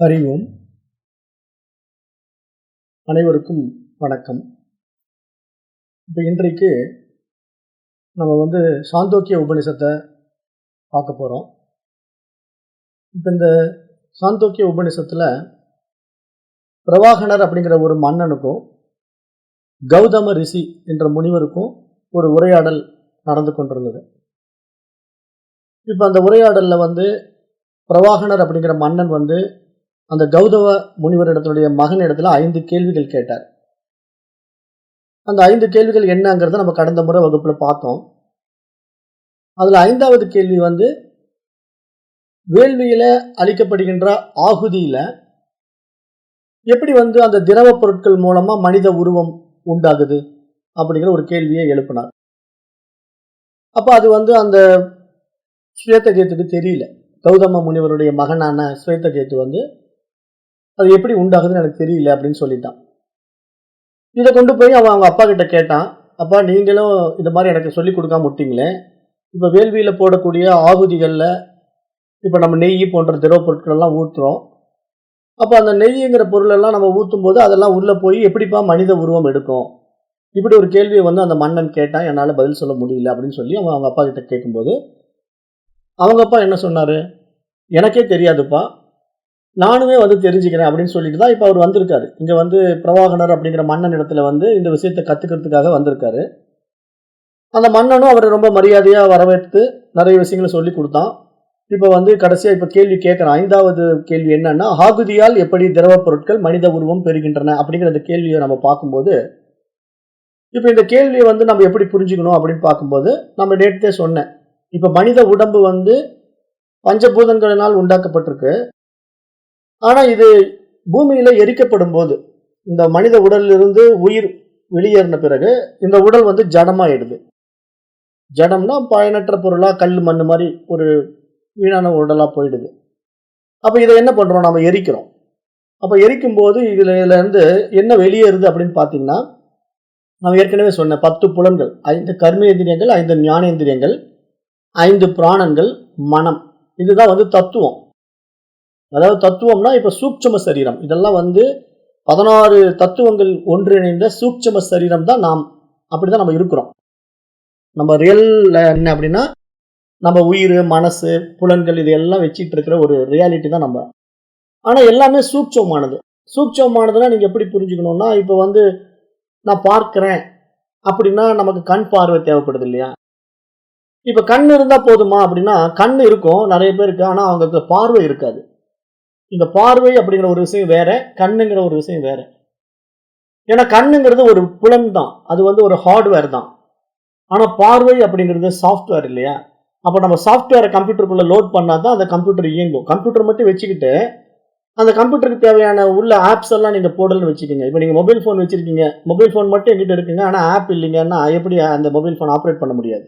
ஹரி ஓம். அனைவருக்கும் வணக்கம். இப்போ இன்றைக்கு நம்ம சாந்தோக்கிய உபநிஷத்தை பார்க்க போகிறோம். இப்போ இந்த சாந்தோக்கிய உபநிஷத்தில் பிரவாகனர் அப்படிங்கிற ஒரு மன்னனுக்கும் கௌதம ரிஷி என்ற முனிவருக்கும் ஒரு உரையாடல் நடந்து கொண்டிருந்தது. இப்போ அந்த உரையாடலில் பிரவாகனர் அப்படிங்கிற மன்னன் அந்த கௌதம முனிவரிடத்துடைய மகனிடத்துல 5 கேள்விகள் கேட்டார். அந்த 5 கேள்விகள் என்னங்கிறத நம்ம கடந்த முறை வகுப்புல பார்த்தோம். அதுல 5வது கேள்வி வேள்வியில அளிக்கப்படுகின்ற ஆகுதியில எப்படி அந்த திரவ பொருட்கள் மூலமா மனித உருவம் உண்டாகுது அப்படிங்கிற ஒரு கேள்வியை எழுப்பினார். அப்ப அது அந்த ஸ்வேதகேத்துக்கு தெரியல. கௌதம முனிவருடைய மகனான ஸ்வேதகேத்து அது எப்படி உண்டாகுதுன்னு எனக்கு தெரியல அப்படின்னு சொல்லிட்டான். இதை கொண்டு போய் அவங்க அப்பா கிட்ட கேட்டான். அப்பா, நீங்களும் இந்த மாதிரி எனக்கு சொல்லி கொடுக்காம விட்டீங்களே, இப்போ வேள்வியில போடக்கூடிய ஆகுதிகளில் இப்போ நம்ம நெய் போன்ற திரவ பொருட்கள் எல்லாம் ஊற்றுறோம். அப்போ அந்த நெய்ங்கிற பொருளெல்லாம் நம்ம ஊற்றும் போது அதெல்லாம் உள்ளே போய் எப்படிப்பா மனித உருவம் எடுக்கும்? இப்படி ஒரு கேள்வியை அந்த மன்னன் கேட்டான். என்னால் பதில் சொல்ல முடியல அப்படின்னு சொல்லி அவங்க அப்பா கிட்ட கேட்கும்போது அவங்க அப்பா என்ன சொன்னார்? எனக்கே தெரியாதுப்பா, நானுமே தெரிஞ்சுக்கிறேன் அப்படின்னு சொல்லிட்டு தான் இப்போ அவர் வந்திருக்காரு. இங்கே பிரவாகனர் அப்படிங்கிற மன்னன் இடத்துல இந்த விஷயத்தை கற்றுக்கிறதுக்காக வந்திருக்காரு. அந்த மன்னனும் அவரை ரொம்ப மரியாதையாக வரவேற்று நிறைய விஷயங்களை சொல்லி கொடுத்தான். இப்போ கடைசியாக இப்போ கேள்வி கேட்குறான். 5வது கேள்வி என்னன்னா, ஆகுதியால் எப்படி திரவ பொருட்கள் மனித உருவம் பெறுகின்றன அப்படிங்கிற அந்த கேள்வியை நம்ம பார்க்கும்போது, இப்போ இந்த கேள்வியை நம்ம எப்படி புரிஞ்சுக்கணும் அப்படின்னு பார்க்கும்போது, நம்ம நேற்றே சொன்னேன், இப்போ மனித உடம்பு பஞ்சபூதங்களினால் உண்டாக்கப்பட்டிருக்கு. ஆனால் இது பூமியில எரிக்கப்படும் போது இந்த மனித உடலிலிருந்து உயிர் வெளியேறின பிறகு இந்த உடல் ஜடமாயிடுது. ஜடம்னா பயனற்ற பொருளா கல் மண் மாதிரி ஒரு வீணான உடலா போயிடுது. அப்ப இதை என்ன பண்றோம்? நம்ம எரிக்கிறோம். அப்ப எரிக்கும் போது இதுல இருந்து என்ன வெளியேறுது அப்படின்னு பாத்தீங்கன்னா, நான் ஏற்கனவே சொன்ன 10 புலன்கள், 5 கர்மேந்திரியங்கள், 5 ஞானேந்திரியங்கள், 5 பிராணங்கள், மனம், இதுதான் தத்துவம். அதாவது தத்துவம்னா இப்ப சூட்சும சரீரம். இதெல்லாம் 16 தத்துவங்கள் ஒன்றிணைந்த சூட்சும சரீரம் தான் நாம். அப்படிதான் நம்ம இருக்கிறோம். நம்ம ரியல் என்ன அப்படின்னா, நம்ம உயிர், மனசு, புலன்கள் இது எல்லாம் வச்சுட்டு இருக்கிற ஒரு ரியாலிட்டி தான் நம்ம. ஆனா எல்லாமே சூட்சமானது. சூட்சமானதுன்னா நீங்க எப்படி புரிஞ்சுக்கணும்னா, இப்ப நான் பார்க்கிறேன் அப்படின்னா நமக்கு கண் பார்வை தேவைப்படுது இல்லையா? இப்ப கண் இருந்தா போதுமா அப்படின்னா, கண் இருக்கும் நிறைய பேருக்கு, ஆனா அவங்களுக்கு பார்வை இருக்காது. இந்த பார்வை அப்படிங்கிற ஒரு விஷயம் வேற, கண்ணுங்கிற ஒரு விஷயம் வேற. ஏன்னா கண்ணுங்கிறது ஒரு புலம் தான், அது ஒரு ஹார்ட்வேர் தான். ஆனா பார்வை அப்படிங்கிறது சாஃப்ட்வேர் இல்லையா? அப்ப நம்ம சாஃப்ட்வேரை கம்ப்யூட்டருக்குள்ள லோட் பண்ணாதான் அந்த கம்ப்யூட்டர் இயங்கும். கம்ப்யூட்டர் மட்டும் வச்சுக்கிட்டு அந்த கம்ப்யூட்டருக்கு தேவையான உள்ள ஆப்ஸ் எல்லாம் நீங்க போடலன்னு வச்சுக்கோங்க. இப்போ நீங்க மொபைல் போன் வச்சிருக்கீங்க, மொபைல் போன் மட்டும் எங்கிட்ட இருக்குங்க, ஆனா ஆப் இல்லைங்கன்னா எப்படி அந்த மொபைல் போன் ஆப்ரேட் பண்ண முடியாது?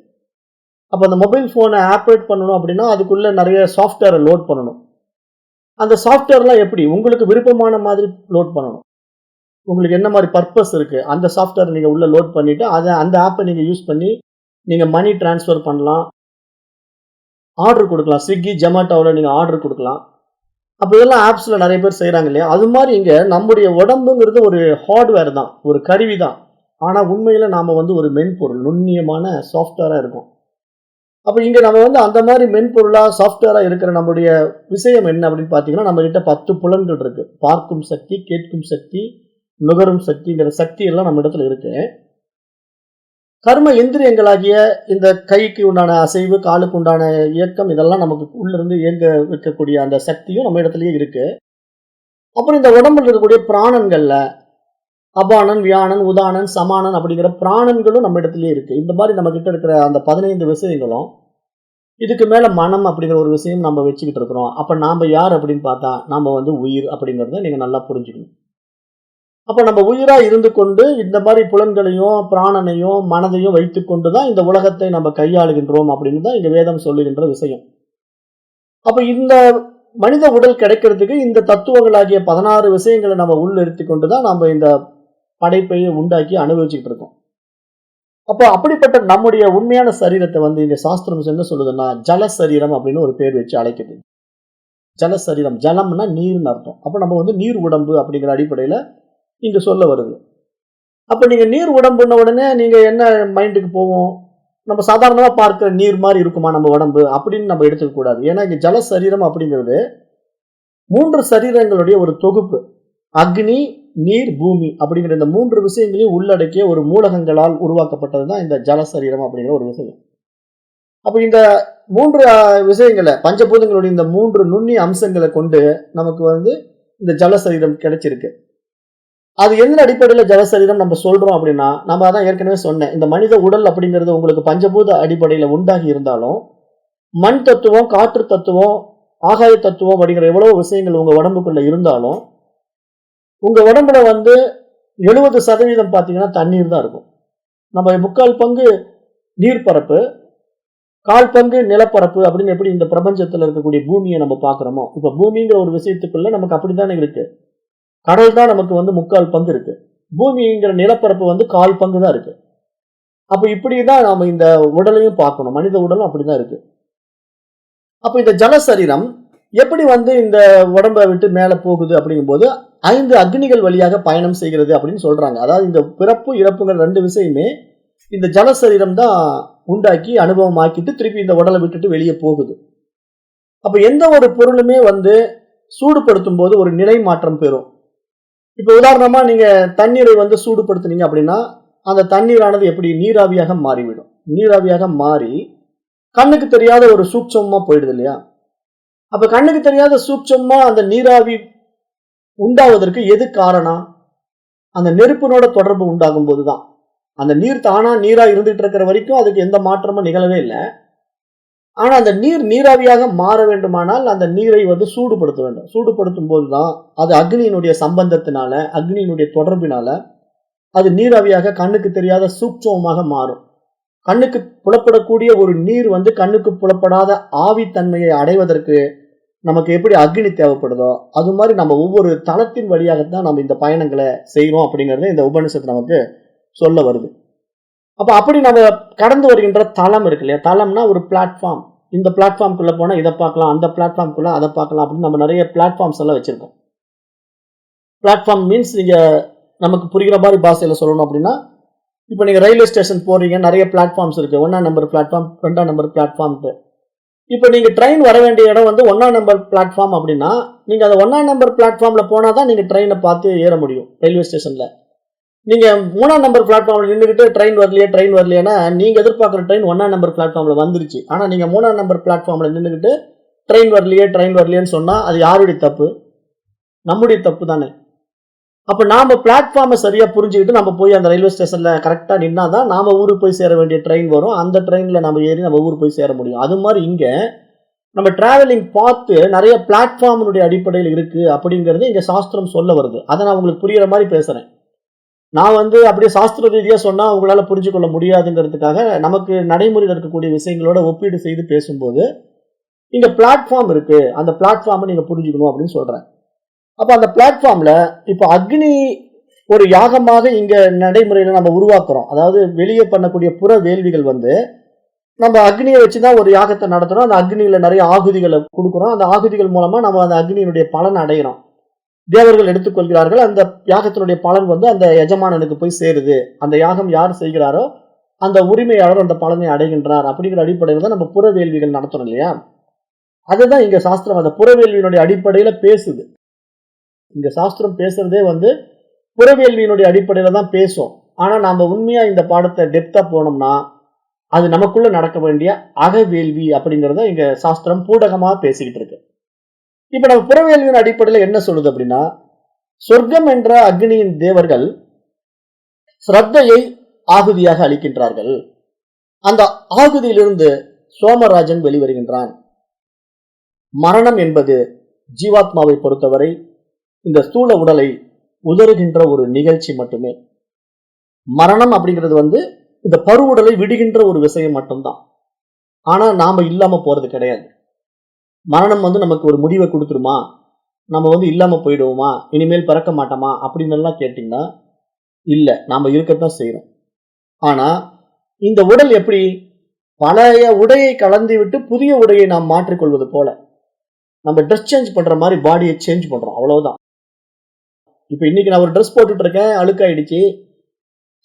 அப்ப அந்த மொபைல் போனை ஆப்ரேட் பண்ணணும் அப்படின்னா அதுக்குள்ள நிறைய சாஃப்ட்வேரை லோட் பண்ணணும். அந்த சாஃப்ட்வேர்லாம் எப்படி உங்களுக்கு விருப்பமான மாதிரி லோட் பண்ணணும். உங்களுக்கு என்ன மாதிரி பர்பஸ் இருக்கு, அந்த சாஃப்ட்வேர் நீங்க உள்ள லோட் பண்ணிட்டு அந்த ஆப்பை நீங்க யூஸ் பண்ணி நீங்க மணி டிரான்ஸ்ஃபர் பண்ணலாம், ஆர்டர் கொடுக்கலாம். ஸ்விக்கி, ஜொமேட்டோவில் நீங்க ஆர்டர் கொடுக்கலாம். அப்போ இதெல்லாம் ஆப்ஸ்ல நிறைய பேர் செய்யறாங்க இல்லையா? அது மாதிரி இங்க நம்முடைய உடம்புங்கிறது ஒரு ஹார்ட்வேர் தான், ஒரு கருவி தான். ஆனா உண்மையில நாம ஒரு மென்பொருள், நுண்ணியமான சாஃப்ட்வேரா இருக்கும். அப்ப இங்க நம்ம அந்த மாதிரி மென்பொருளா சாஃப்ட்வேரா இருக்கிற நம்முடைய விஷயம் என்ன அப்படின்னு பாத்தீங்கன்னா, நம்ம கிட்ட 10 புலன்கள் இருக்கு. பார்க்கும் சக்தி, கேட்கும் சக்தி, நுகரும் சக்திங்கிற சக்தி எல்லாம் நம்ம இடத்துல இருக்கு. கர்ம இந்திரியங்களாகிய இந்த கைக்கு உண்டான அசைவு, காலுக்கு உண்டான இயக்கம், இதெல்லாம் நமக்கு உள்ள இருந்து இயங்க வைக்கக்கூடிய அந்த சக்தியும் நம்ம இடத்துலயே இருக்கு. அப்புறம் இந்த உடம்புல இருக்கக்கூடிய பிராணங்கள்ல அபானன், வியானன், உதானன், சமானன் அப்படிங்கிற பிராணன்களும் நம்ம இடத்துலயே இருக்கு. இந்த மாதிரி நம்ம கிட்ட இருக்கிற அந்த 15 விஷயங்களும், இதுக்கு மேல மனம் அப்படிங்கிற ஒரு விஷயம் நம்ம வச்சுக்கிட்டு இருக்கிறோம். அப்ப நாம யார் அப்படின்னு பார்த்தா, நாம உயிர் அப்படிங்கறத நீங்க நல்லா புரிஞ்சுக்கணும். அப்ப நம்ம உயிரா இருந்து கொண்டு இந்த மாதிரி புலன்களையும் பிராணனையும் மனதையும் வைத்துக் கொண்டுதான் இந்த உலகத்தை நம்ம கையாளுகின்றோம் அப்படின்னு தான் இங்க வேதம் சொல்லுகின்ற விஷயம். அப்ப இந்த மனித உடல் கிடைக்கிறதுக்கு இந்த தத்துவங்களாகிய 16 விஷயங்களை நம்ம உள்ள இருத்தி கொண்டுதான் நம்ம இந்த படைப்பை உண்டாக்கி அனுபவிச்சுட்டு இருக்கோம். அப்போ அப்படிப்பட்ட நம்முடைய உண்மையான சரீரத்தை இந்த சாஸ்திரம் என்ன சொல்லுதுன்னா, ஜல சரீரம் அப்படின்னு ஒரு பேர் வச்சு அழைக்குது. ஜலசரீரம், ஜலம்னா நீர்னு அர்த்தம். அப்ப நம்ம வந்து நீர் உடம்பு அப்படிங்கிற அடிப்படையில இங்க சொல்ல வருது. அப்ப நீங்க நீர் உடம்புன்ன உடனே நீங்க என்ன மைண்டுக்கு போவோம்? நம்ம சாதாரணமா பார்க்கிற நீர் மாதிரி இருக்குமா நம்ம உடம்பு அப்படின்னு நம்ம எடுத்துக்க கூடாது. ஏன்னா இங்க ஜலசரீரம் அப்படிங்கிறது 3 சரீரங்களுடைய ஒரு தொகுப்பு. அக்னி, நீர், பூமி அப்படிங்கிற இந்த 3 விஷயங்களையும் உள்ளடக்கிய ஒரு மூலகங்களால் உருவாக்கப்பட்டதுதான் இந்த ஜலசரீரம் அப்படிங்கிற ஒரு விஷயம். அப்ப இந்த 3 விஷயங்களை, பஞ்சபூதங்களுடைய இந்த 3 நுண்ணிய அம்சங்களை கொண்டு நமக்கு வந்து இந்த ஜலசரீரம் கிடைச்சிருக்கு. அது எந்த அடிப்படையில ஜலசரீரம் நம்ம சொல்றோம் அப்படின்னா, நம்ம அதான் ஏற்கனவே சொன்னேன். இந்த மனித உடல் அப்படிங்கிறது உங்களுக்கு பஞ்சபூத அடிப்படையில உண்டாகி இருந்தாலும், மண் தத்துவம், காற்று தத்துவம், ஆகாய தத்துவம் அப்படிங்கிற எவ்வளவு விஷயங்கள் உங்க உடம்புக்குள்ள இருந்தாலும், உங்க உடம்புல வந்து 70% பாத்தீங்கன்னா தண்ணீர் தான் இருக்கும். நம்ம 3/4 பங்கு நீர்ப்பரப்பு, 1/4 பங்கு நிலப்பரப்பு அப்படின்னு எப்படி இந்த பிரபஞ்சத்துல இருக்கக்கூடிய பூமியை நம்ம பாக்குறோமோ, இப்ப பூமிங்கிற ஒரு விஷயத்துக்குள்ள நமக்கு அப்படித்தானே இருக்கு. கடல் தான் நமக்கு வந்து 3/4 பங்கு இருக்கு. பூமிங்கிற நிலப்பரப்பு வந்து 1/4 பங்கு தான் இருக்கு. அப்ப இப்படிதான் நாம இந்த உடலையும் பார்க்கணும். மனித உடலும் அப்படிதான் இருக்கு. அப்ப இந்த ஜலசரீரம் எப்படி வந்து இந்த உடம்பை விட்டு மேல போகுது அப்படிங்கும்போது 5 அக்னிகள் வழியாக பயணம் செய்கிறது அப்படின்னு சொல்றாங்க. அதாவது இந்த பிறப்பு இறப்புங்கிற 2 விஷயமே இந்த ஜலசரீரம் தான் உண்டாக்கி அனுபவமாக்கிட்டு திருப்பி இந்த உடலை விட்டுட்டு வெளியே போகுது. அப்ப எந்த ஒரு பொருளுமே வந்து சூடுபடுத்தும் போது ஒரு நிலை மாற்றம் பெறும். இப்ப உதாரணமா நீங்க தண்ணீரை வந்து சூடுபடுத்துனீங்க அப்படின்னா அந்த தண்ணீரானது எப்படி நீராவியாக மாறிவிடும். நீராவியாக மாறி கண்ணுக்கு தெரியாத ஒரு சூட்சமா போயிடுது இல்லையா? அப்ப கண்ணுக்கு தெரியாத சூட்சமா அந்த நீராவி உண்டாவதற்கு எது காரணம்? அந்த நெருப்பினோட தொடர்பு உண்டாகும் போதுதான். அந்த நீர் தானா நீரா இருந்துட்டு இருக்கிற வரைக்கும் அதுக்கு எந்த மாற்றமும் நிகழவே இல்லை. ஆனா அந்த நீர் நீராவியாக மாற வேண்டுமானால் அந்த நீரை வந்து சூடுபடுத்த வேண்டும். சூடுபடுத்தும் போதுதான் அது அக்னியினுடைய சம்பந்தத்தினால, அக்னியினுடைய தொடர்பினால அது நீராவியாக கண்ணுக்கு தெரியாத சூட்சமமாக மாறும். கண்ணுக்கு புலப்படக்கூடிய ஒரு நீர் வந்து கண்ணுக்கு புலப்படாத ஆவித்தன்மையை அடைவதற்கு நமக்கு எப்படி அக்னி தேவைப்படுதோ அது மாதிரி நம்ம ஒவ்வொரு தளத்தின் வழியாகத்தான் நம்ம இந்த பயணங்களை செய்யறோம் அப்படிங்கறத இந்த உபநிஷத்து நமக்கு சொல்ல வருது. அப்ப அப்படி நம்ம கடந்து வருகின்ற தளம் இருக்கு இல்லையா? தளம்னா ஒரு பிளாட்ஃபார்ம். இந்த பிளாட்ஃபார்ம்குள்ள போனா இதை பார்க்கலாம், அந்த பிளாட்ஃபார்ம்குள்ள அதை பார்க்கலாம் அப்படின்னு நம்ம நிறைய பிளாட்ஃபார்ம்ஸ் எல்லாம் வச்சிருக்கோம். பிளாட்ஃபார்ம் மீன்ஸ் நீங்க நமக்கு புரிகிற மாதிரி பாஷையில சொல்லணும் அப்படின்னா, இப்ப நீங்க ரயில்வே ஸ்டேஷன் போறீங்க, நிறைய பிளாட்ஃபார்ம்ஸ் இருக்கு. 1ஆம் நம்பர் பிளாட்ஃபார்ம், 2ஆம் நம்பர் பிளாட்ஃபார்ம். இப்ப நீங்க ட்ரெயின் வர வேண்டிய இடம் வந்து 1ஆம் நம்பர் பிளாட்ஃபார்ம் அப்படின்னா, நீங்க அந்த 1ஆம் நம்பர் பிளாட்ஃபார்ம்ல போனாதான் நீங்க ட்ரெயினை பார்த்து ஏற முடியும் ரயில்வே ஸ்டேஷன்ல. நீங்க 3ஆம் நம்பர் பிளாட்ஃபார்ம்ல நின்றுகிட்டு ட்ரெயின் வரலையேன்னா நீங்க எதிர்பார்க்குற ட்ரெயின் 1ஆம் நம்பர் பிளாட்ஃபார்ம்ல வந்துருச்சு. ஆனா நீங்க 3ஆம் நம்பர் பிளாட்ஃபார்ம்ல நின்றுகிட்டு ட்ரெயின் வரலையேன்னு சொன்னா அது யாருடைய தப்பு? நம்முடைய தப்பு தானே. அப்ப நாம பிளாட்ஃபார்மை சரியா புரிஞ்சுக்கிட்டு நம்ம போய் அந்த ரயில்வே ஸ்டேஷன்ல கரெக்டா நின்னாதான் நாம ஊருக்கு போய் சேர வேண்டிய ட்ரெயின் வரும். அந்த ட்ரெயின்ல நம்ம ஏறி நம்ம ஊருக்கு போய் சேர முடியும். அது மாதிரி இங்க நம்ம டிராவலிங் பார்த்து நிறைய பிளாட்ஃபார்முடைய அடிப்படையில் இருக்கு அப்படிங்கறது இங்க சாஸ்திரம் சொல்ல வருது. அதை நான் உங்களுக்கு புரியுற மாதிரி பேசுறேன். நான் வந்து அப்படியே சாஸ்திர ரீதியா சொன்னா உங்களால புரிஞ்சு கொள்ள முடியாதுங்கிறதுக்காக நமக்கு நடைமுறையில் இருக்கக்கூடிய விஷயங்களோட ஒப்பீடு செய்து பேசும்போது இங்க பிளாட்ஃபார்ம் இருக்கு, அந்த பிளாட்ஃபார்மை நீங்க புரிஞ்சுக்கணும் அப்படின்னு சொல்றேன். அப்ப அந்த பிளாட்ஃபார்ம்ல இப்ப அக்னி ஒரு யாகமாக இங்க நடைமுறையில நம்ம உருவாக்குறோம். அதாவது வெளியே பண்ணக்கூடிய புற வேள்விகள் வந்து நம்ம அக்னியை வச்சுதான் ஒரு யாகத்தை நடத்துறோம். அந்த அக்னியில நிறைய ஆகுதிகளை கொடுக்குறோம். அந்த ஆகுதிகள் மூலமா நம்ம அந்த அக்னியினுடைய பலன் அடைகிறோம். தேவர்கள் எடுத்துக்கொள்கிறார்கள். அந்த யாகத்தினுடைய பலன் வந்து அந்த எஜமானனுக்கு போய் சேருது. அந்த யாகம் யார் செய்கிறாரோ அந்த உரிமையாளர் அந்த பலனை அடைகின்றார் அப்படிங்கிற அடிப்படையில் தான் நம்ம புற வேள்விகள் நடத்தணும் இல்லையா? அதுதான் இங்க சாஸ்திரம் அந்த புறவேள்வியினுடைய அடிப்படையில பேசுது. இங்க சாஸ்திரம் பேசுறதே வந்து புறவேள்வியினுடைய அடிப்படையில தான் பேசும். ஆனா நாம உண்மையா இந்த பாடத்தை டெப்தா போனோம்னா அது நமக்குள்ள நடக்க வேண்டிய அகவேள்வி அப்படிங்கறத இங்க சாஸ்திரம் பூடகமா பேசிக்கிட்டு இருக்கு. இப்ப நம்ம புறவேள்வியின் அடிப்படையில என்ன சொல்லுது அப்படின்னா, சொர்க்கம் என்ற அக்னியின் தேவர்கள் ஸ்ரத்தையை ஆகுதியாக அளிக்கின்றார்கள். அந்த ஆகுதியிலிருந்து சோமராஜன் வெளிவருகின்றான். மரணம் என்பது ஜீவாத்மாவை பொறுத்தவரை இந்த ஸ்தூல உடலை உதறுகின்ற ஒரு நிகழ்ச்சி மட்டுமே. மரணம் அப்படிங்கிறது வந்து இந்த பருவுடலை விடுகின்ற ஒரு விஷயம் மட்டும்தான். ஆனா நாம இல்லாம போறது கிடையாது. மரணம் வந்து நமக்கு ஒரு முடிவை கொடுத்துருமா, நம்ம வந்து இல்லாம போயிடுவோமா, இனிமேல் பிறக்க மாட்டோமா அப்படின்னு எல்லாம் கேட்டீங்கன்னா இல்ல, நாம இருக்கத்தான் செய்யறோம். ஆனா இந்த உடல் எப்படி பழைய உடையை கலந்து விட்டு புதிய உடையை நாம் மாற்றிக்கொள்வது போல நம்ம ட்ரெஸ் சேஞ்ச் பண்ற மாதிரி பாடியை சேஞ்ச் பண்றோம், அவ்வளவுதான். இப்ப இன்னைக்கு நான் ஒரு ட்ரெஸ் போட்டுட்டு இருக்கேன், அழுக்காயிடுச்சு.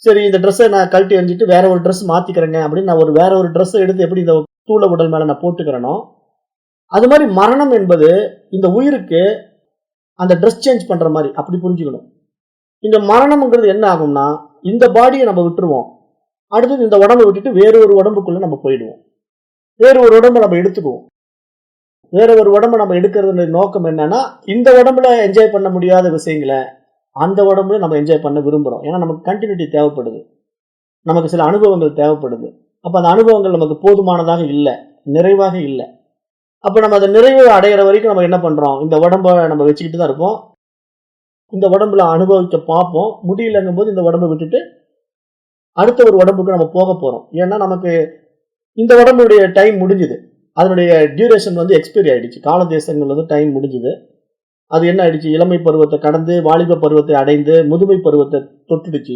சரி, இந்த ட்ரெஸ்ஸை நான் கழட்டி எறிஞ்சிட்டு வேற ஒரு ட்ரெஸ் மாத்திக்கிறேங்க அப்படின்னு நான் வேற ஒரு ட்ரெஸ்ஸை எடுத்து எப்படி இந்த தூள உடல் மேல நான் போட்டுக்கிறேனோ, அது மாதிரி மரணம் என்பது இந்த உயிருக்கு அந்த ட்ரெஸ் சேஞ்ச் பண்ற மாதிரி அப்படி புரிஞ்சுக்கணும். இந்த மரணம்ங்கிறது என்ன ஆகும்னா, இந்த பாடியை நம்ம விட்டுருவோம், அடுத்தது இந்த உடம்பை விட்டுட்டு வேற ஒரு உடம்புக்குள்ள நம்ம போயிடுவோம், வேற ஒரு உடம்பை நம்ம எடுத்துக்குவோம். வேற ஒரு உடம்பை நம்ம எடுக்கிறது நோக்கம் என்னன்னா, இந்த உடம்புல என்ஜாய் பண்ண முடியாத விஷயங்களை அந்த உடம்புல நம்ம என்ஜாய் பண்ண விரும்புறோம். ஏன்னா நமக்கு கண்டினியூட்டி தேவைப்படுது, நமக்கு சில அனுபவங்கள் தேவைப்படுது. அப்ப அந்த அனுபவங்கள் நமக்கு போதுமானதாக இல்லை, நிறைவாக இல்லை. அப்ப நம்ம அந்த நிறைவு அடையிற வரைக்கும் நம்ம என்ன பண்றோம், இந்த உடம்ப நம்ம வச்சுக்கிட்டு தான் இருப்போம். இந்த உடம்புல அனுபவிக்க பார்ப்போம். முடியலங்கும் போது இந்த உடம்பை விட்டுட்டு அடுத்த ஒரு உடம்புக்கு நம்ம போக போறோம். ஏன்னா நமக்கு இந்த உடம்புடைய டைம் முடிஞ்சுது, அதனுடைய டியூரேஷன் வந்து எக்ஸ்பைரி ஆயிடுச்சு. கால தேசங்கள் வந்து டைம் முடிஞ்சுது. அது என்ன ஆயிடுச்சு, இளமை பருவத்தை கடந்து வாலிப பருவத்தை அடைந்து முதுமை பருவத்தை தொட்டுடுச்சு.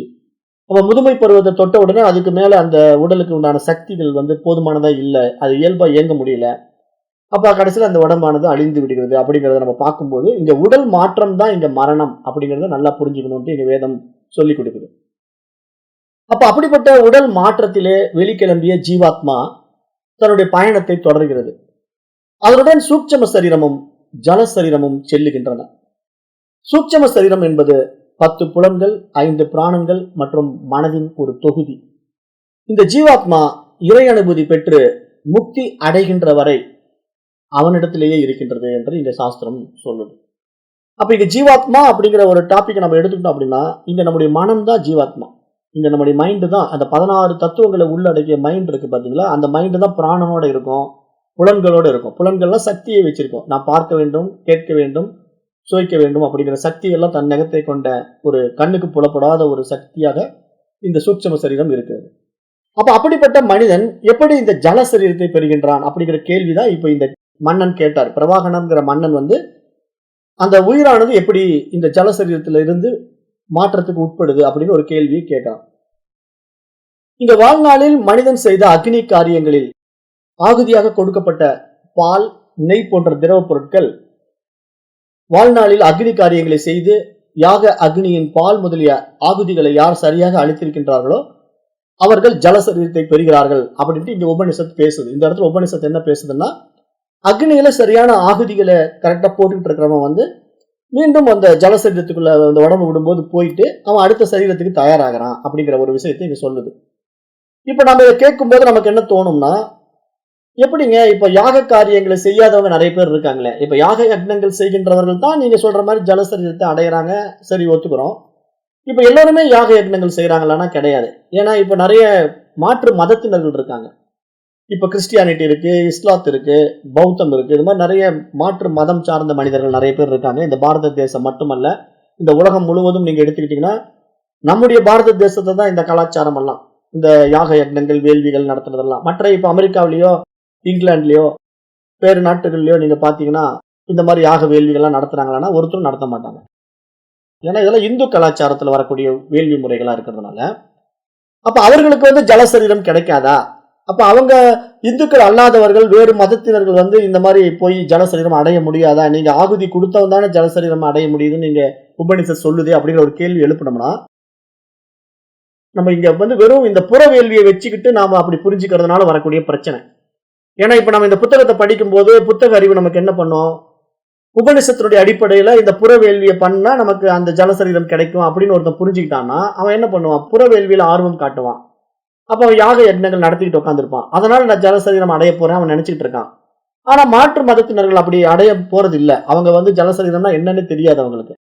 அப்ப முதுமை பருவத்தை தொட்ட உடனே அதுக்கு மேல அந்த உடலுக்கு உண்டான சக்திகள் வந்து போதுமானதா இல்லை, அது இயல்பா இயங்க முடியல. அப்ப கடைசியில் அந்த உடம்பானது அழிந்து விடுகிறது. அப்படிங்கிறத நம்ம பார்க்கும்போது இங்க உடல் மாற்றம் தான் இங்க மரணம் அப்படிங்கறத நல்லா புரிஞ்சுக்கணும்னு இங்க வேதம் சொல்லி கொடுக்குது. அப்ப அப்படிப்பட்ட உடல் மாற்றத்திலே வெளிக்கிளம்பிய ஜீவாத்மா தன்னுடைய பயணத்தை தொடர்கிறது. அதனுடன் சூட்சும சரீரமும் ஜல சரீரமும் செல்லுகின்றன. சூட்சும சரீரம் என்பது 10 புலன்கள், 5 பிராணங்கள் மற்றும் மனதின் ஒரு தொகுதி. இந்த ஜீவாத்மா இறை அனுபூதி பெற்று முக்தி அடைகின்ற வரை அவனிடத்திலேயே இருக்கின்றது என்று இந்த சாஸ்திரம் சொல்லுது. அப்ப இங்க ஜீவாத்மா அப்படிங்கிற ஒரு டாபிக் நம்ம எடுத்துக்கிட்டோம் அப்படின்னா, இங்க நம்முடைய மனம் தான் ஜீவாத்மா. இங்க நம்முடைய மைண்டு தான், அந்த 16 தத்துவங்களை உள்ளடக்கிய மைண்ட் இருக்கு பாத்தீங்களா, அந்த மைண்டு தான் பிராணனோட இருக்கும், புலன்களோட இருக்கும். புலன்கள்லாம் சக்தியை வச்சிருக்கோம். நான் பார்க்க வேண்டும், கேட்க வேண்டும், சுவைக்க வேண்டும் அப்படிங்கிற சக்தி எல்லாம் தன் நகத்தை கொண்ட ஒரு கண்ணுக்கு புலப்படாத ஒரு சக்தியாக இந்த சூட்சும சரீரம் இருக்கிறது. அப்ப அப்படிப்பட்ட மனிதன் எப்படி இந்த ஜல சரீரத்தை பெறுகின்றான் அப்படிங்கிற கேள்விதான் இப்ப இந்த மன்னன் கேட்டார். பிரவாகனங்கிற மன்னன் வந்து அந்த உயிரானது எப்படி இந்த ஜல சரீரத்தில இருந்து மாற்றத்துக்கு உட்படுது அப்படின்னு ஒரு கேள்வியை கேட்டான். இங்க வாழ்நாளில் மனிதன் செய்த அக்னி காரியங்களில் ஆகுதியாக கொடுக்கப்பட்ட பால், நெய் போன்ற திரவ பொருட்கள் வாழ்நாளில் அக்னி காரியங்களை செய்து யாக அக்னியின் பால் முதலிய ஆகுதிகளை யார் சரியாக அளித்திருக்கின்றார்களோ அவர்கள் ஜலசரீரத்தை பெறுகிறார்கள் அப்படின்ட்டு இங்க உபனிஷத் பேசுது. இந்த இடத்துல உபனிஷத் என்ன பேசுதுன்னா, அக்னியில சரியான ஆகுதிகளை கரெக்டா போட்டுக்கிட்டு இருக்கிறவன் வந்து மீண்டும் அந்த ஜலசரீரத்துக்குள்ள அந்த உடம்பு விடும்போது போயிட்டு அவன் அடுத்த சரீரத்துக்கு தயாராகிறான் அப்படிங்கிற ஒரு விஷயத்தை இங்க சொல்லுது. இப்ப நம்ம இதை கேட்கும் போது நமக்கு என்ன தோணும்னா, எப்படிங்க இப்ப யாக காரியங்களை செய்யாதவங்க நிறைய பேர் இருக்காங்களே, இப்ப யாக யக்னங்கள் செய்கின்றவர்கள் தான் நீங்க சொல்ற மாதிரி ஜலசரீரத்தை அடையிறாங்க, சரி ஒத்துக்கிறோம். இப்ப எல்லாருமே யாக யக்னங்கள் செய்யறாங்களான்னா கிடையாது. ஏன்னா இப்ப நிறைய மாற்று மதத்தினர்கள் இருக்காங்க. இப்ப கிறிஸ்டியானிட்டி இருக்கு, இஸ்லாத் இருக்கு, பௌத்தம் இருக்கு, இது மாதிரி நிறைய மாற்று மதம் சார்ந்த மனிதர்கள் நிறைய பேர் இருக்காங்க. இந்த பாரத தேசம் மட்டுமல்ல, இந்த உலகம் முழுவதும் நீங்க எடுத்துக்கிட்டீங்கன்னா நம்முடைய பாரத தேசத்தை தான் இந்த கலாச்சாரம் எல்லாம், இந்த யாக யக்னங்கள் வேள்விகள் நடத்துறதெல்லாம். மற்ற இப்ப அமெரிக்காவிலேயோ இங்கிலாந்துலயோ வேறு நாட்டுகள்லயோ நீங்க பாத்தீங்கன்னா இந்த மாதிரி யாக வேள்விகள்லாம் நடத்துறாங்களான்னா ஒருத்தரும் நடத்த மாட்டாங்க. ஏன்னா இதெல்லாம் இந்து கலாச்சாரத்துல வரக்கூடிய வேள்வி முறைகளா இருக்கிறதுனால. அப்ப அவர்களுக்கு வந்து ஜலசரீரம் கிடைக்காதா? அப்ப அவங்க இந்துக்கள் அல்லாதவர்கள், வேறு மதத்தினர்கள் வந்து இந்த மாதிரி போய் ஜலசரீரம் அடைய முடியாதா? நீங்க ஆகுதி கொடுத்தவன் தானே ஜலசரீரம் அடைய முடியுதுன்னு நீங்க உபநிஷத் சொல்லுதே அப்படிங்கிற ஒரு கேள்வி எழுப்பினோம்னா, நம்ம இங்க வந்து வெறும் இந்த புற வேள்வியை வச்சுக்கிட்டு நாம அப்படி புரிஞ்சுக்கிறதுனால வரக்கூடிய பிரச்சனை. ஏன்னா இப்ப நம்ம இந்த புத்தகத்தை படிக்கும் போது புத்தக அறிவு நமக்கு என்ன பண்ணும், உபநிஷத்தினுடைய அடிப்படையில இந்த புற வேள்வியை பண்ணா நமக்கு அந்த ஜலசரீரம் கிடைக்கும் அப்படின்னு ஒருத்தன் புரிஞ்சுக்கிட்டான்னா அவன் என்ன பண்ணுவான், புற வேள்வியில ஆர்வம் காட்டுவான். அப்ப அவன் யாக யக்னங்கள் நடத்திக்கிட்டு உட்காந்துருப்பான். அதனால நான் ஜலசரீரம் அடைய போறேன் அவன் நினைச்சிட்டு இருக்கான். ஆனா மாற்று மதத்தினர்கள் அப்படி அடைய போறது இல்ல. அவங்க வந்து ஜலசரீரம்னா என்னன்னு தெரியாது அவங்களுக்கு.